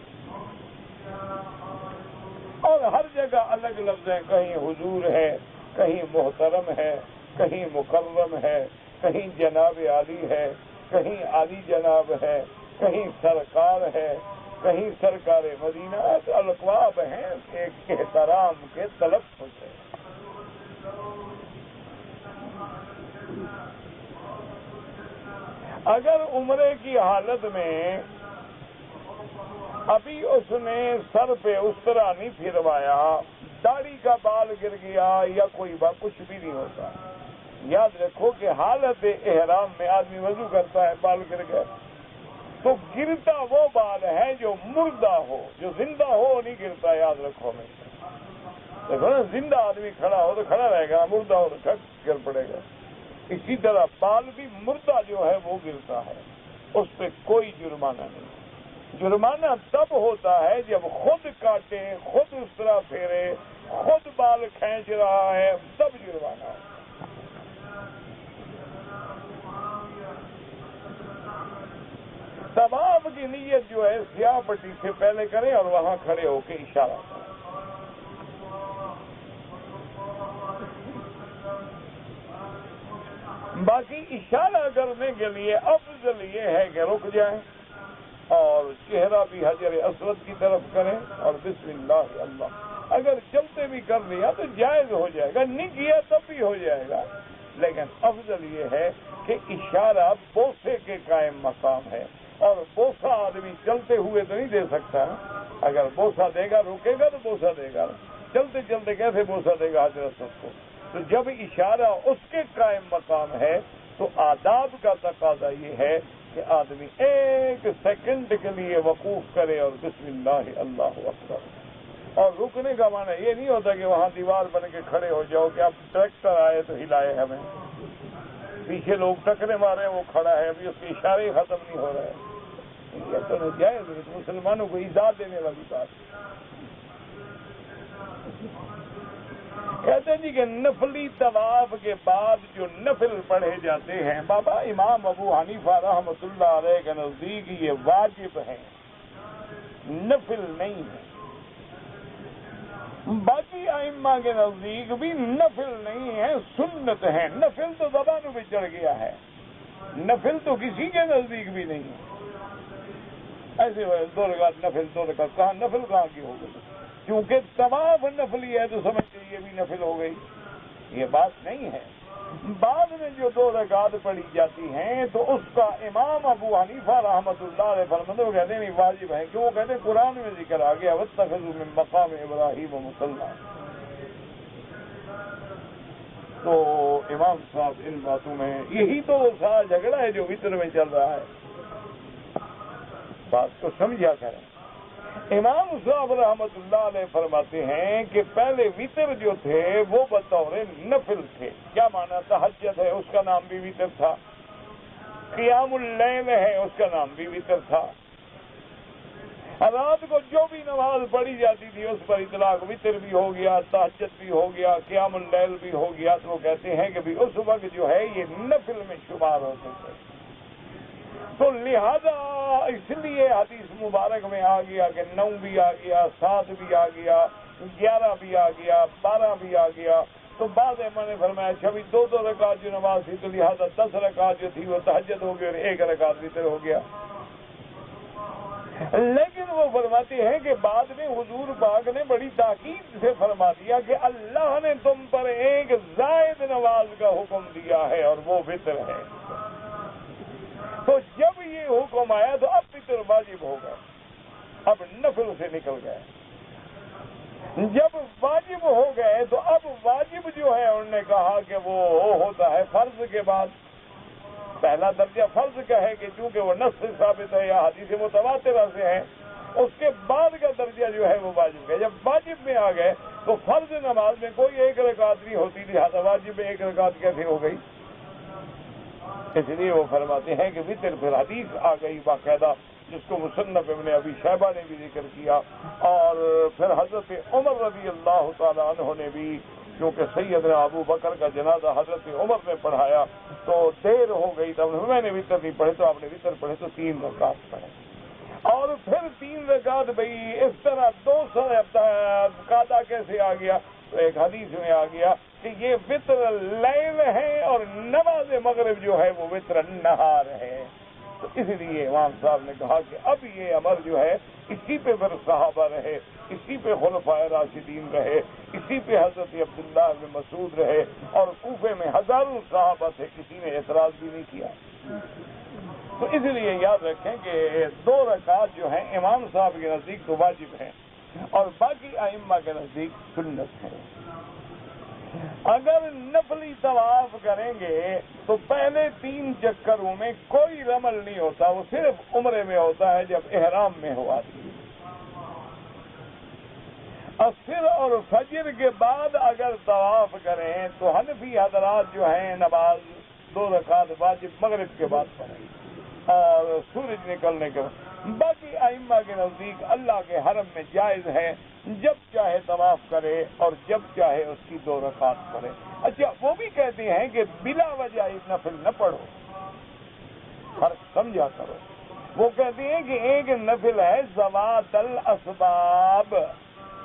اور ہر جگہ الگ لفظ ہیں، کہیں حضور ہے، کہیں محترم ہے، کہیں مکرم ہے، کہیں جناب عالی ہے، کہیں عالی جناب ہے، کہیں سرکار ہے، کہیں سرکار مدینہ، القاب ہیں، ایک احترام کے تلفظ ہے۔ اگر عمرے کی حالت میں ابھی اس نے سر پہ اس طرح نہیں پھروایا، داڑھی کا بال گر گیا یا کوئی بات، کچھ بھی نہیں ہوتا۔ یاد رکھو کہ حالت احرام میں آدمی وضو کرتا ہے، بال گر گئے تو گرتا وہ بال ہے جو مردہ ہو، جو زندہ ہو نہیں گرتا، یاد رکھو ہمیشہ۔ دیکھو نا، زندہ آدمی کھڑا ہو تو کھڑا رہے گا، مردہ ہو تو کھٹ گر پڑے گا۔ اسی طرح بال بھی مردہ جو ہے وہ گرتا ہے، اس پہ کوئی جرمانہ نہیں۔ جرمانہ تب ہوتا ہے جب خود کاٹے، خود اس طرح پھیرے، خود بال کھینچ رہا ہے، تب جرمانہ ہے۔ طواف کی نیت جو ہے سیاہ پٹی سے پہلے کریں اور وہاں کھڑے ہو کے اشارہ کریں۔ باقی اشارہ کرنے کے لیے افضل یہ ہے کہ رک جائیں اور چہرہ بھی حجر اسود کی طرف کریں اور بسم اللہ اللہ، اگر چلتے بھی کر لیا تو جائز ہو جائے گا، نہیں کیا تب بھی ہو جائے گا، لیکن افضل یہ ہے کہ اشارہ بوسے کے قائم مقام ہے، اور بوسہ آدمی چلتے ہوئے تو نہیں دے سکتا. اگر بوسہ دے گا رکے گا تو بوسہ دے گا، چلتے چلتے کیسے بوسہ دے گا حضرت کو؟ تو جب اشارہ اس کے قائم مقام ہے تو آداب کا تقاضا یہ ہے کہ آدمی 1 سیکنڈ کے لیے وقوف کرے اور بسم اللہ اللہ اکبر. اور رکنے کا معنی یہ نہیں ہوتا کہ وہاں دیوار بن کے کھڑے ہو جاؤ کہ اب ٹریکٹر آئے تو ہلائے ہمیں، پیچھے لوگ ٹکرے مارے وہ کھڑا ہے، ابھی اس کے اشارے ختم نہیں ہو رہے. یہ تو ناجائز ہے، مسلمانوں کو ایذا دینے والی بات. کہتے جی کہ نفلی طواف کے بعد جو نفل پڑھے جاتے ہیں، بابا امام ابو حنیفہ رحمۃ اللہ علیہ کے نزدیک یہ واجب ہے، نفل نہیں ہے. باقی ائمہ کے نزدیک بھی نفل نہیں ہے، سنت ہے. نفل تو زبانوں پہ چڑھ گیا ہے، نفل تو کسی کے نزدیک بھی نہیں ہے. ایسے 2 رکعت نفل، 2 رکعت کہاں نفل کہاں کی ہو گئی؟ کیونکہ طواف نفلی ہے تو سمجھتے یہ بھی نفل ہو گئی. یہ بات نہیں ہے. بعد میں جو 2 رکعت پڑھی جاتی ہیں تو اس کا امام ابو حنیفہ رحمۃ اللہ علیہ فرماتے وہ کہتے ہیں نہیں واجب ہے، کیوں؟ وہ کہتے ہیں قرآن میں ذکر آ گیا واتخذوا من مقام ابراہیم مصلی. تو امام صاحب ان باتوں میں یہی تو وہ سارا جھگڑا ہے جو وطر میں چل رہا ہے. بات کو سمجھا کریں. امام صاحب رحمۃ اللہ علیہ فرماتے ہیں کہ پہلے وطر جو تھے وہ بطور نفل تھے. کیا معنی؟ تہجد ہے اس کا نام بھی وطر تھا، قیام اللیل ہے اس کا نام بھی وطر تھا. رات کو جو بھی نماز پڑھی جاتی تھی اس پر اطلاق وطر بھی ہو گیا، تہجد بھی ہو گیا، قیام اللیل بھی ہو گیا. تو وہ کہتے ہیں کہ بھی اس وقت جو ہے یہ نفل میں شمار ہوتے تھے. تو لہذا اس لیے حدیث مبارک میں آ گیا کہ 9 بھی آ گیا، 7 بھی آ گیا، 11 بھی آ گیا، 12 بھی آ گیا. تو بعض امام نے فرمایا اچھا بھی 2 رکعت جو نماز تھی تو لہذا 10 رکعت جو تھی وہ تہجد ہو گئی اور 1 رکعت وطر ہو گیا. لیکن وہ فرماتے ہیں کہ بعد میں حضور پاک نے بڑی تاکید سے فرما دیا کہ اللہ نے تم پر ایک زائد نماز کا حکم دیا ہے اور وہ وطر ہے. تو جب یہ حکم آیا تو اب وطر واجب ہو گئے، اب نفل سے نکل گئے. جب واجب ہو گئے تو اب واجب جو ہے انہوں نے کہا کہ وہ ہوتا ہے فرض کے بعد. پہلا درجہ فرض کا ہے کہ چونکہ وہ نص سے ثابت ہے یا حدیث متواترہ سے ہے، اس کے بعد کا درجہ جو ہے وہ واجب ہے. جب واجب میں آ گئے تو فرض نماز میں کوئی 1 رکعت نہیں ہوتی، لہٰذا واجب میں 1 رکعت کیسے ہو گئی؟ اس لیے وہ فرماتے ہیں کہ وطر پھر حدیث آ گئی باقاعدہ جس کو مصنف ابن ابی شیبہ نے بھی ذکر کیا، اور پھر حضرت عمر رضی اللہ تعالیٰ عنہ نے بھی، کیونکہ سیدنا ابو بکر کا جنازہ حضرت عمر نے پڑھایا تو دیر ہو گئی تب میں نے وطر نہیں پڑھے تو آپ نے وطر پڑھے تو 3 رکعت پڑھے. اور پھر 3 رکعت بھئی اس طرح 200 قاعدہ کیسے آ گیا؟ تو ایک حدیث میں آ گیا کہ یہ وطر لیل ہے اور نماز مغرب جو ہے وہ وطر نہار ہے. تو اس لیے امام صاحب نے کہا کہ اب یہ امر جو ہے اسی پہ پھر صحابہ رہے، اسی پہ خلفائے راشدین رہے، اسی پہ حضرت عبداللہ بن مسعود رہے، اور کوفے میں ہزاروں صحابہ تھے، کسی نے اعتراض بھی نہیں کیا. تو اس لیے یاد رکھیں کہ 2 رکعت جو ہیں امام صاحب کے نزدیک تو واجب ہیں اور باقی ائمہ کے نزدیک سنت ہے. اگر نفلی طواف کریں گے تو پہلے 3 چکروں میں کوئی رمل نہیں ہوتا، وہ صرف عمرے میں ہوتا ہے جب احرام میں ہوا. عصر اور فجر کے بعد اگر طواف کریں تو حنفی حضرات جو ہیں نماز 2 رکعت واجب مغرب کے بعد پڑھیں اور سورج نکلنے کے بعد. باقی ائمہ کے نزدیک اللہ کے حرم میں جائز ہے جب چاہے طواف کرے اور جب چاہے اس کی 2 رکعت پڑھے. اچھا وہ بھی کہتے ہیں کہ بلا وجہ نفل نہ پڑھو، فرق سمجھا کرو. وہ کہتے ہیں کہ ایک نفل ہے ذوات الاسباب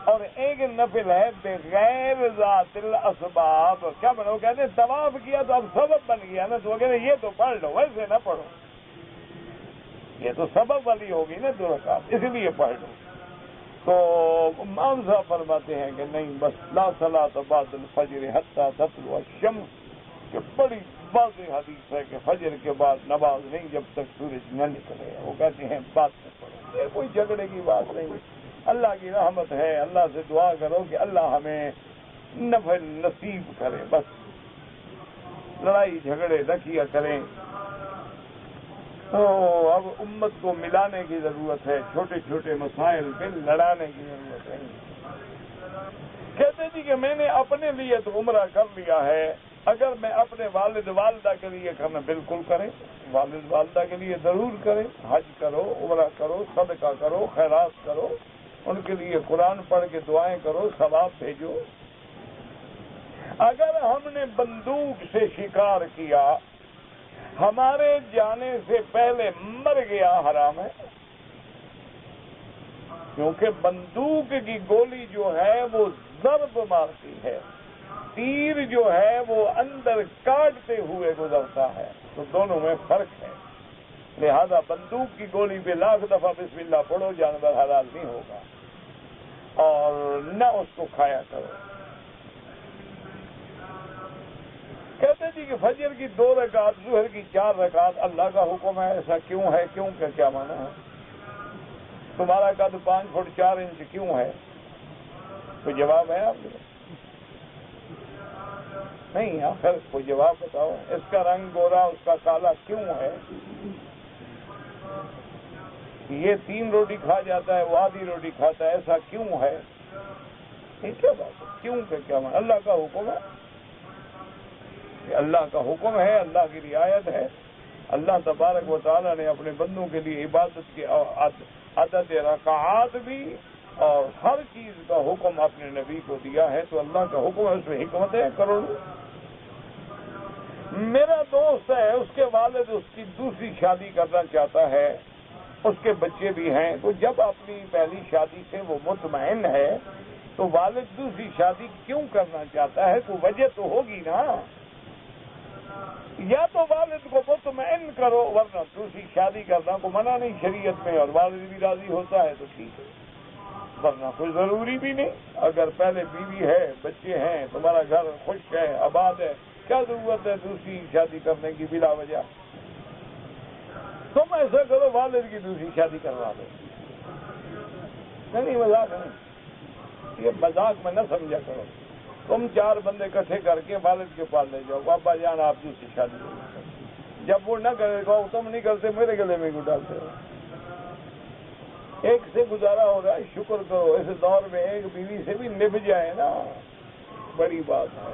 اور ایک نفل ہے بغیر ذات الاسباب. کیا بنا؟ وہ کہتے ہیں طواف کیا تو اب سبب بن گیا نا، تو وہ کہتے ہیں یہ تو پڑھ لو، ویسے نہ پڑھو، یہ تو سبب والی ہوگی نا 2 رکعت، اس لیے پڑھ لو. تو امام صاحب فرماتے ہیں کہ نہیں، بس لا صلاۃ بعد الفجر حتی تطلع الشمس، کہ بڑی واضح حدیث ہے کہ فجر کے بعد نماز نہیں جب تک سورج نہ نکلے. وہ کہتے ہیں بعد میں پڑھو. یہ کوئی جھگڑے کی بات نہیں. اللہ کی رحمت ہے. اللہ سے دعا کرو کہ اللہ ہمیں نفع نصیب کرے. بس لڑائی جھگڑے نہ کیا کریں. اب امت کو ملانے کی ضرورت ہے. چھوٹے چھوٹے مسائل پہ لڑانے کی ضرورت ہے. کہتے جی کہ میں نے اپنے لیے تو عمرہ کر لیا ہے. اگر میں اپنے والد والدہ کے لیے کرنا بالکل کریں. والد والدہ کے لیے ضرور کریں. حج کرو, عمرہ کرو, صدقہ کرو, خیرات کرو. ان کے لیے قرآن پڑھ کے دعائیں کرو, ثواب بھیجو. اگر ہم نے بندوق سے شکار کیا, ہمارے جانے سے پہلے مر گیا, حرام ہے. کیونکہ بندوق کی گولی جو ہے وہ ضرب مارتی ہے, تیر جو ہے وہ اندر کاٹتے ہوئے گزرتا ہے. تو دونوں میں فرق ہے. لہذا بندوق کی گولی پہ لاکھ دفعہ بسم اللہ پڑھو, جانور حلال نہیں ہوگا اور نہ اس کو کھایا کرو. کہتے جی کہ فجر کی 2 رکعت, ظہر کی 4 رکعت اللہ کا حکم ہے. ایسا کیوں ہے؟ کیوں کا کیا معنی ہے؟ تمہارا قد 5 فٹ 4 انچ کیوں ہے؟ کوئی جواب ہے آپ کو؟ نہیں. آخر کوئی جواب بتاؤ. اس کا رنگ گورا, اس کا کالا کیوں ہے؟ یہ 3 روٹی کھا جاتا ہے, وہ آدھی روٹی کھاتا ہے, ایسا کیوں ہے؟ یہ کیا بات ہے؟ کیوں کا کیا معنی؟ اللہ کا حکم ہے. اللہ کا حکم ہے, اللہ کی رعایت ہے. اللہ تبارک و تعالیٰ نے اپنے بندوں کے لیے عبادت کے عدد رکعات بھی اور ہر چیز کا حکم اپنے نبی کو دیا ہے. تو اللہ کا حکم ہے, اس میں حکمت ہے کروڑ. میرا دوست ہے, اس کے والد اس کی دوسری شادی کرنا چاہتا ہے, اس کے بچے بھی ہیں. تو جب اپنی پہلی شادی سے وہ مطمئن ہے تو والد دوسری شادی کیوں کرنا چاہتا ہے؟ کوئی وجہ تو ہوگی نا. یا تو والد کو مطمئن کرو, ورنہ دوسری شادی کرنا کو منع نہیں شریعت میں, اور والد بھی راضی ہوتا ہے تو ٹھیک ہے, ورنہ کوئی ضروری بھی نہیں. اگر پہلے بیوی ہے, بچے ہیں, تمہارا گھر خوش ہے, آباد ہے, کیا ضرورت ہے دوسری شادی کرنے کی بلا وجہ؟ تم ایسا کرو, والد کی دوسری شادی کروا دو. نہیں, مذاق نہیں, یہ مذاق میں نہ سمجھا کرو. تم 4 بندے اکٹھے کر کے والد کے پاس لے جاؤ, ابا جان آپ دوسری شادی کرو. جب وہ نہ کرے گا, تم نہیں کرتے, میرے گلے میں کیوں ڈالتے ہو؟ ایک سے گزارا ہو رہا ہے, شکر کرو. اس دور میں ایک بیوی سے بھی نبھ جائے نا, بڑی بات ہے.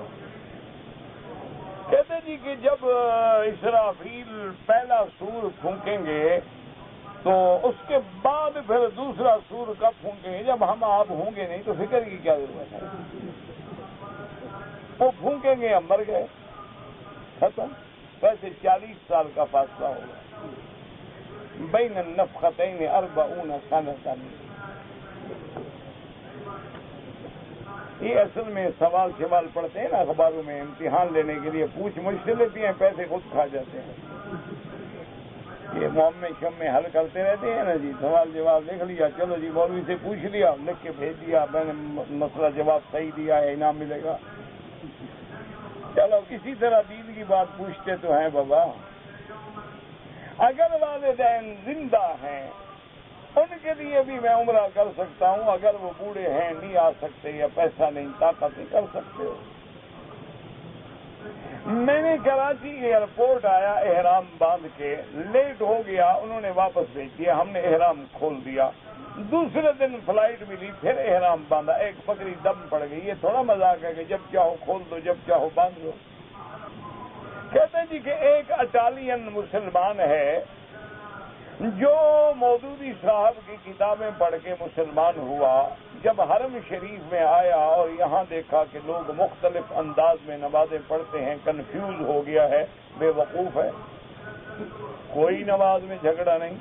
کہتے جی کہ جب اسرافیل پہلا سور پھونکیں گے تو اس کے بعد پھر دوسرا سور کب پھونکیں گے؟ جب ہم آپ ہوں گے نہیں تو فکر کی کیا ضرورت ہے؟ وہ پھونکیں گے, ہم مر گئے, ختم. ویسے 40 سال کا فاصلہ ہوگا بین النفختین 40 سنۃ. یہ اصل میں سوال شوال پڑھتے ہیں نا اخباروں میں, امتحان لینے کے لیے پوچھ مجھ سے لیتی ہیں, پیسے خود کھا جاتے ہیں. یہ محمد شم میں حل کرتے رہتے ہیں نا جی, سوال جواب لکھ لیا, چلو جی مولوی سے پوچھ لیا, لکھ کے بھیج دیا, میں نے مسئلہ جواب صحیح دیا ہے, انعام ملے گا. چلو کسی طرح دین کی بات پوچھتے تو ہیں بابا. اگر والدین زندہ ہیں ان کے لیے بھی میں عمرہ کر سکتا ہوں. اگر وہ بوڑھے ہیں, نہیں آ سکتے, یا پیسہ نہیں, طاقت نہیں, کر سکتے ہو. میں نے کراچی ایئرپورٹ آیا, احرام باندھ کے, لیٹ ہو گیا, انہوں نے واپس بھیج دیا, ہم نے احرام کھول دیا. دوسرے دن فلائٹ ملی, پھر احرام باندھا, ایک بکری دم پڑ گئی. یہ تھوڑا مذاق ہے کہ جب چاہو کھول دو, جب چاہو باندھ دو. کہتے ہیں جی کہ ایک اٹالین مسلمان ہے جو مودودی صاحب کی کتابیں پڑھ کے مسلمان ہوا. جب حرم شریف میں آیا اور یہاں دیکھا کہ لوگ مختلف انداز میں نمازیں پڑھتے ہیں, کنفیوز ہو گیا ہے, بے وقوف ہے. کوئی نماز میں جھگڑا نہیں,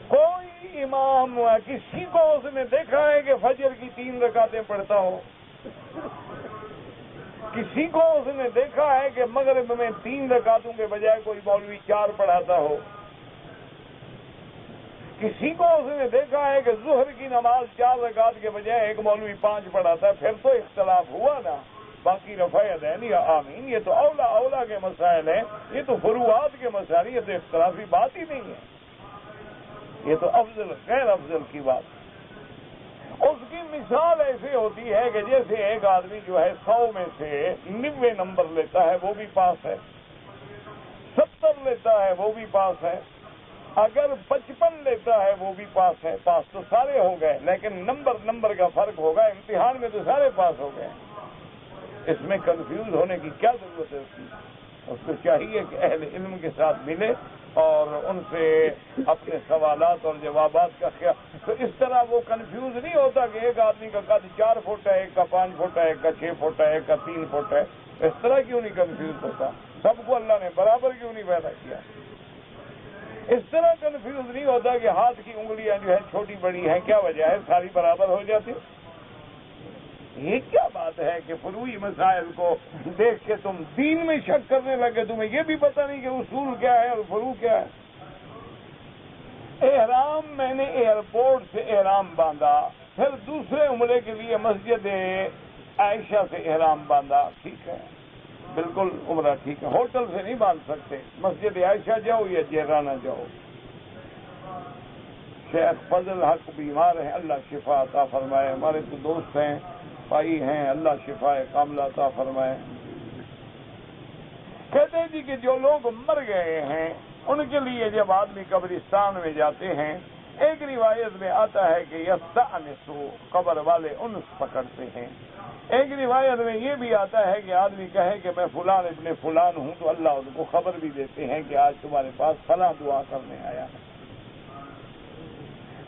کوئی امام کسی کو اس نے دیکھا ہے کہ فجر کی 3 رکعتیں پڑھتا ہو, کسی کو اس نے دیکھا ہے کہ مغرب میں 3 رکعتوں کے بجائے کوئی مولوی 4 پڑھاتا ہو, کسی کو اس نے دیکھا ہے کہ ظہر کی نماز 4 رکعت کے بجائے ایک مولوی 5 پڑھاتا ہے. پھر تو اختلاف ہوا نا, باقی رفع یدین یا آمین یہ تو اولا کے مسائل ہیں، یہ تو فروعات کے مسائل، یہ تو اختلافی بات ہی نہیں ہے، یہ تو افضل غیر افضل کی بات۔ اس کی مثال ایسے ہوتی ہے کہ جیسے ایک آدمی جو ہے 100 میں سے 90 نمبر لیتا ہے وہ بھی پاس ہے، 70 لیتا ہے وہ بھی پاس ہے، اگر 55 لیتا ہے وہ بھی پاس ہے، پاس تو سارے ہو گئے، لیکن نمبر کا فرق ہوگا، امتحان میں تو سارے پاس ہو گئے۔ اس میں کنفیوز ہونے کی کیا ضرورت ہے اس کو چاہیے کہ اہل علم کے ساتھ ملے اور ان سے اپنے سوالات اور جوابات کا خیال، تو اس طرح وہ کنفیوز نہیں ہوتا کہ ایک آدمی کا قد 4 فٹ ہے، ایک کا 5 فٹ ہے، ایک کا 6 فٹ ہے، ایک کا 3 فٹ ہے، اس طرح کیوں نہیں کنفیوز ہوتا؟ سب کو اللہ نے برابر کیوں نہیں پیدا کیا؟ اس طرح کنفیوز نہیں ہوتا کہ ہاتھ کی انگلیاں جو ہے چھوٹی بڑی ہیں، کیا وجہ ہے ساری برابر ہو جاتی؟ یہ کیا بات ہے کہ فروعی مسائل کو دیکھ کے تم دین میں شک کرنے لگے، تمہیں یہ بھی پتہ نہیں کہ اصول کیا ہے اور فروع کیا ہے؟ احرام، میں نے ایئرپورٹ سے احرام باندھا، پھر دوسرے عمرے کے لیے مسجد عائشہ سے احرام باندھا، ٹھیک ہے، بالکل عمرہ ٹھیک ہے، ہوٹل سے نہیں باندھ سکتے، مسجد عائشہ جاؤ یا جیرانہ جاؤ۔ شیخ فضل حق بیمار ہیں، اللہ شفا عطا فرمائے، ہمارے تو دوست ہیں، بھائی ہیں، اللہ شفا کاملہ عطا فرمائے۔ کہتے ہیں جی کہ جو لوگ مر گئے ہیں ان کے لیے جب آدمی قبرستان میں جاتے ہیں، ایک روایت میں آتا ہے کہ یستأنسو، قبر والے انس پکڑتے ہیں، ایک روایت میں یہ بھی آتا ہے کہ آدمی کہے کہ میں فلان ابن فلان ہوں تو اللہ ان کو خبر بھی دیتے ہیں کہ آج تمہارے پاس فلاں دعا کرنے آیا ہے۔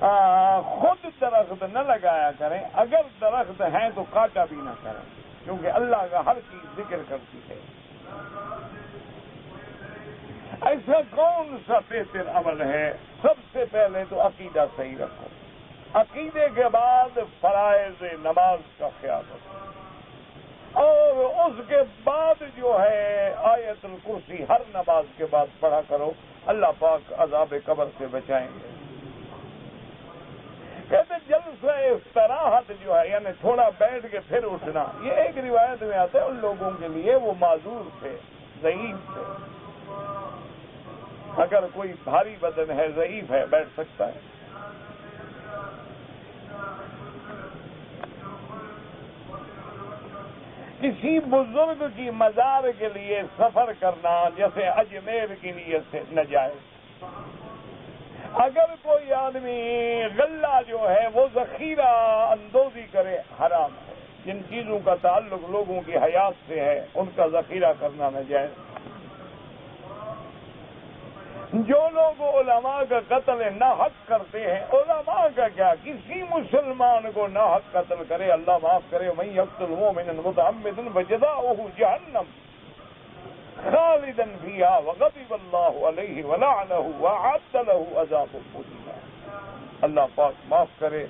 خود درخت نہ لگایا کریں، اگر درخت ہیں تو کاٹا بھی نہ کریں، کیونکہ اللہ کا ہر چیز ذکر کرتی ہے۔ ایسا کون سا بہتر عمل ہے؟ سب سے پہلے تو عقیدہ صحیح رکھو، عقیدے کے بعد فرائض نماز کا خیال رکھو، اور اس کے بعد جو ہے آیت الکرسی ہر نماز کے بعد پڑھا کرو، اللہ پاک عذاب قبر سے بچائیں گے۔ کہتے جلسہ استراحت جو ہے یعنی تھوڑا بیٹھ کے پھر اٹھنا، یہ ایک روایت میں آتا ہے ان لوگوں کے لیے وہ معذور تھے، ضعیف تھے، اگر کوئی بھاری بدن ہے ضعیف ہے بیٹھ سکتا ہے۔ کسی بزرگ کی مزار کے لیے سفر کرنا جیسے اجمیر کی نیت سے ناجائز۔ اگر کوئی آدمی غلہ جو ہے وہ ذخیرہ اندوزی کرے حرام ہے، جن چیزوں کا تعلق لوگوں کی حیات سے ہے ان کا ذخیرہ کرنا ناجائز۔ جو لوگ علماء کا قتل ناحق کرتے ہیں، علماء کا کیا، کسی مسلمان کو ناحق قتل کرے اللہ معاف کرے، من یقتل مؤمنا متعمدا فجزاؤہ جہنم خالدا فیہا وغضب اللہ علیہ ولعنہ وأعد لہ عذابا مہینا۔ اللہ پاک معاف کرے،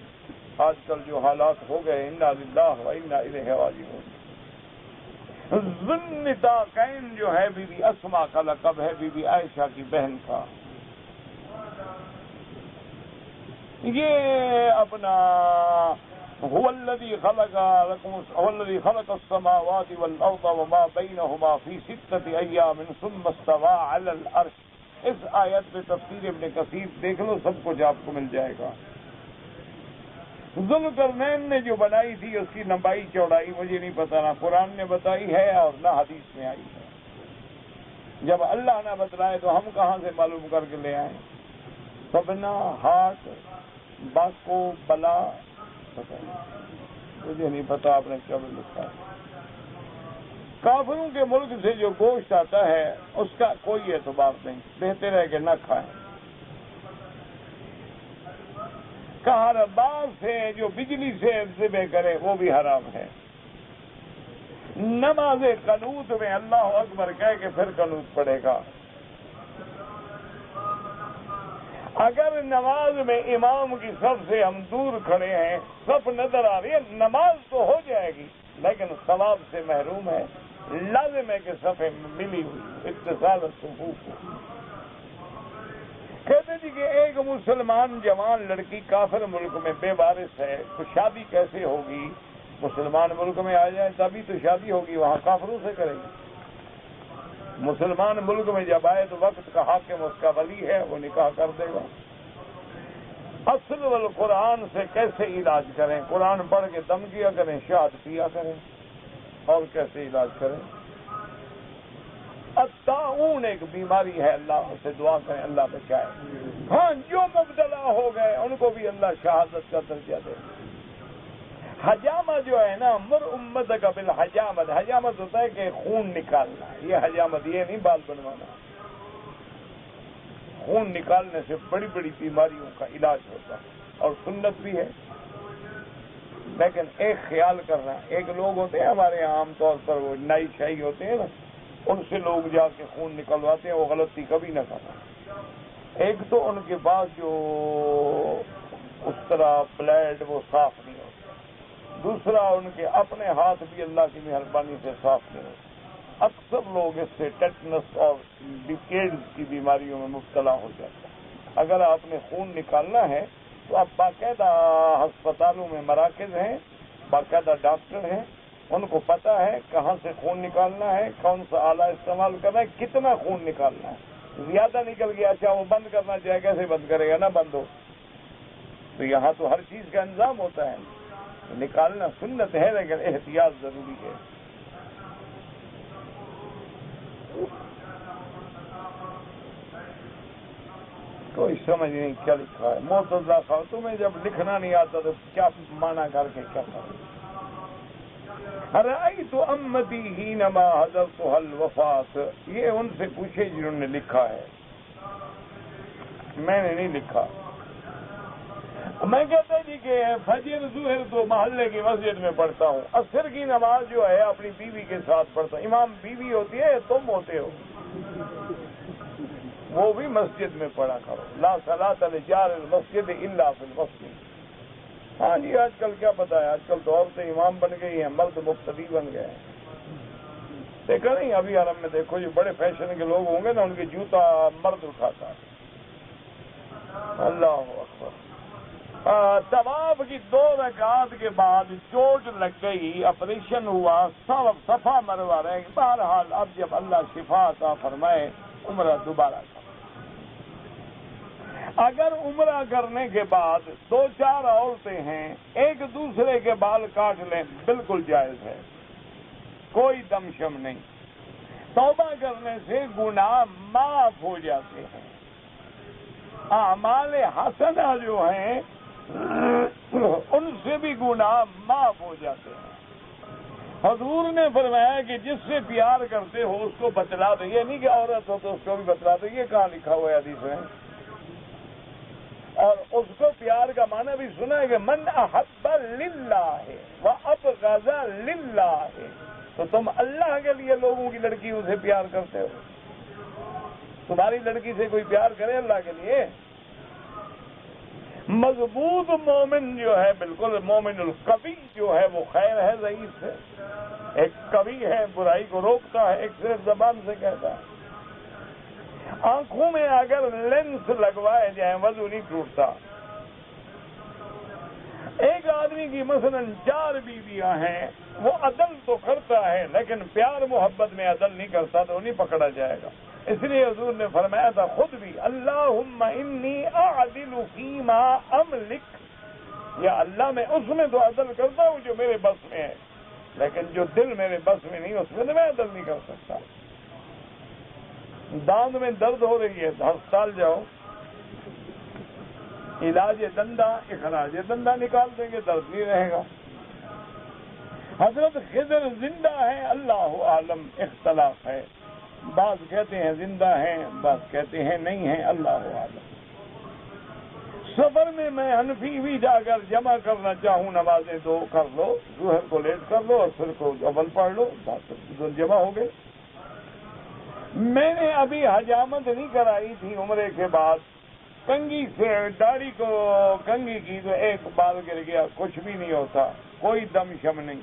آج کل جو حالات ہو گئے، انا للہ و انا الیہ راجعون۔ ذوالنطاقین جو ہے بی بی اسماء کا لقب ہے، بی بی عائشہ کی بہن کا، یہ اپنا هو الذی خلق السماوات والارض وما بینہما فی 6 ایام ثم استوى علی العرش، اس آیت میں تفسیر ابن کثیر دیکھ لو، سب کچھ آپ کو مل جائے گا۔ ذوالقرنین نے جو بنائی تھی اس کی لمبائی چوڑائی مجھے نہیں پتا، نہ قرآن نے بتائی ہے اور نہ حدیث میں آئی ہے، جب اللہ نہ بتلائے تو ہم کہاں سے معلوم کر کے لے آئیں؟ سبنا، ہاٹ، باکو، بلا، پتہ نہیں، مجھے نہیں پتا آپ نے کب لکھا ہے۔ کافروں کے ملک سے جو گوشت آتا ہے اس کا کوئی اعتبار نہیں، بہتر ہے کہ نہ کھائیں۔ کہرباء سے جو بجلی سے ذبح کرے وہ بھی حرام ہے۔ نماز قنوت میں اللہ اکبر کہہ کے پھر قنوت پڑھے گا۔ اگر نماز میں امام کی صف سے ہم دور کھڑے ہیں، صف نظر آ رہی ہے، نماز تو ہو جائے گی لیکن ثواب سے محروم ہے، لازم ہے کہ صفیں ملی ہوئی، اتصال الصفوف ہو۔ کہتے جی کہ ایک مسلمان جوان لڑکی کافر ملک میں بے وارث ہے تو شادی کیسے ہوگی؟ مسلمان ملک میں آ جائے تبھی تو شادی ہوگی، وہاں کافروں سے کرے گی۔ مسلمان ملک میں جب آئے تو وقت کا حاکم اس کا ولی ہے، وہ نکاح کر دے گا۔ اصل والقرآن سے کیسے علاج کریں؟ قرآن پڑھ کے دم کیا کریں، شہاد پیا کریں، اور کیسے علاج کریں؟ الطاعون ایک بیماری ہے، اللہ سے دعا کریں اللہ بچائے۔ ہاں، جو مبتلا ہو گئے ان کو بھی اللہ شہادت کا درجہ دے۔ حجامہ جو ہے نا، مر امت کا بالحجامت، حجامت ہوتا ہے کہ خون نکالنا، یہ حجامت، یہ نہیں بال بنوانا۔ خون نکالنے سے بڑی بڑی بیماریوں کا علاج ہوتا ہے اور سنت بھی ہے۔ لیکن ایک خیال کرنا، ایک لوگ ہوتے ہیں ہمارے یہاں عام طور پر، وہ نائی شاہی ہوتے ہیں نا، ان سے لوگ جا کے خون نکلواتے ہیں، وہ غلطی کبھی نہ کرنا۔ ایک تو ان کے پاس جو اس طرح بلیڈ وہ صاف نہیں ہوتا، دوسرا ان کے اپنے ہاتھ بھی اللہ کی مہربانی سے صاف نہیں ہوتے۔ اکثر لوگ اس سے ٹیٹنس اور ڈیکیڈز کی بیماریوں میں مبتلا ہو جاتے ہیں۔ اگر آپ نے خون نکالنا ہے تو آپ باقاعدہ ہسپتالوں میں مراکز ہیں، باقاعدہ ڈاکٹر ہیں، ان کو پتہ ہے کہاں سے خون نکالنا ہے، کون سا آلہ استعمال کرنا ہے، کتنا خون نکالنا ہے۔ زیادہ نکل گیا، اچھا وہ بند کرنا چاہے کیسے بند کرے گا؟ نہ بند ہو تو یہاں تو ہر چیز کا انتظام ہوتا ہے۔ نکالنا سنت ہے لیکن احتیاط ضروری ہے۔ کوئی سمجھ نہیں کیا لکھا ہے۔ معتزلہ صاحب تمہیں جب لکھنا نہیں آتا تو کیا مانا کر کے کیا کریں؟ رأیت امتی حینما حضرتها الوفات، یہ ان سے پوچھے جنہوں نے لکھا ہے، میں نے نہیں لکھا۔ میں کہتا جی کہ فجر ظہر تو محلے کی مسجد میں پڑھتا ہوں، عصر کی نماز جو ہے اپنی بیوی کے ساتھ پڑھتا ہوں۔ امام بیوی ہوتی ہے، تم ہوتے ہو، وہ بھی مسجد میں پڑھا کرو۔ لا صلاۃ لجار المسجد الا فی المسجد۔ ہاں جی، آج کل کیا پتا ہے، آج کل تو عورتیں امام بن گئی ہیں، مرد مقتدی بن گئے ہیں۔ دیکھا نہیں ابھی حرم میں دیکھو، جو بڑے فیشن کے لوگ ہوں گے نا، ان کے جوتا مرد اٹھاتا ہے۔ اللہ اکبر۔ طواف کی 2 رکعات کے بعد چوٹ لگ گئی، آپریشن ہوا، صفا مروا رہے۔ بہرحال اب جب اللہ شفا عطا فرمائے، عمرہ دوبارہ کرو۔ اگر عمرہ کرنے کے بعد 2-4 عورتیں ہیں، ایک دوسرے کے بال کاٹ لیں، بالکل جائز ہے، کوئی دم شم نہیں۔ توبہ کرنے سے گناہ معاف ہو جاتے ہیں۔ اعمال حسنہ جو ہیں ان سے بھی گناہ معاف ہو جاتے ہیں۔ حضور نے فرمایا کہ جس سے پیار کرتے ہو اس کو بتلا دو، یہ نہیں کہ عورت ہو تو اس کو بھی بتلا دو، یہ کہاں لکھا ہوا ہے حدیث میں؟ اور اس کو پیار کا معنی بھی سنا ہے کہ من احب للہ وابغض للہ، تو تم اللہ کے لیے لوگوں کی لڑکیوں سے پیار کرتے ہو، تمہاری لڑکی سے کوئی پیار کرے اللہ کے لیے؟ مضبوط مومن جو ہے، بالکل مومن القوی جو ہے، وہ خیر ہے ضعیف سے۔ ایک قوی ہے برائی کو روکتا ہے، ایک صرف زبان سے کہتا ہے۔ آنکھوں میں اگر لینس لگوائے جائیں وضو نہیں ٹوٹتا۔ ایک آدمی کی مثلا 4 بیویاں ہیں، وہ عدل تو کرتا ہے لیکن پیار محبت میں عدل نہیں کرتا تو نہیں پکڑا جائے گا۔ اس لیے حضور نے فرمایا تھا خود بھی، اللہم انی اعدل فیما املک، یا اللہ میں اس میں تو عدل کرتا ہوں جو میرے بس میں ہے، لیکن جو دل میرے بس میں نہیں اس میں تو میں عدل نہیں کر سکتا۔ دانت میں درد ہو رہی ہے، ہسپتال جاؤ، علاج دندہ، اخراج دندہ نکال دیں گے، درد نہیں رہے گا۔ حضرت خضر زندہ ہیں، اللہ عالم، اختلاف ہے، بعض کہتے ہیں زندہ ہیں، بعض کہتے ہیں نہیں ہیں، اللہ عالم۔ سفر میں حنفی بھی جا کر جمع کرنا چاہوں نمازیں 2 کر لو، ظہر کو لیٹ کر لو اور پھر کو اول پڑھ لو، جمع ہو گئے۔ میں نے ابھی حجامت نہیں کرائی تھی عمرے کے بعد، کنگھی سے داڑھی کو کنگھی کی تو ایک بال گر گیا، کچھ بھی نہیں ہوتا، کوئی دم شم نہیں۔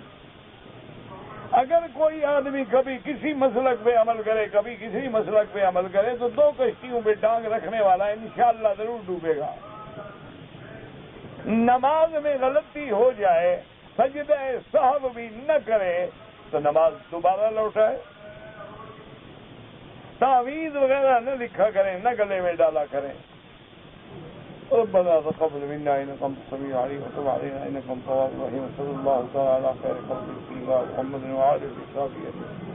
اگر کوئی آدمی کبھی کسی مسلک پہ عمل کرے، کبھی کسی مسلک پہ عمل کرے تو 2 کشتیوں پہ ٹانگ رکھنے والا انشاءاللہ ضرور ڈوبے گا۔ نماز میں غلطی ہو جائے سجدہ سہو بھی نہ کرے تو نماز دوبارہ لوٹائے. تعویذ وغیرہ نہ لکھا کریں، نہ گلے میں ڈالا کریں. ربنا تقبل منا انك انت السميع العليم وتب علينا انك انت التواب الرحيم. صلى الله تعالى على خير خلق الله محمد وعلى اله وصحبه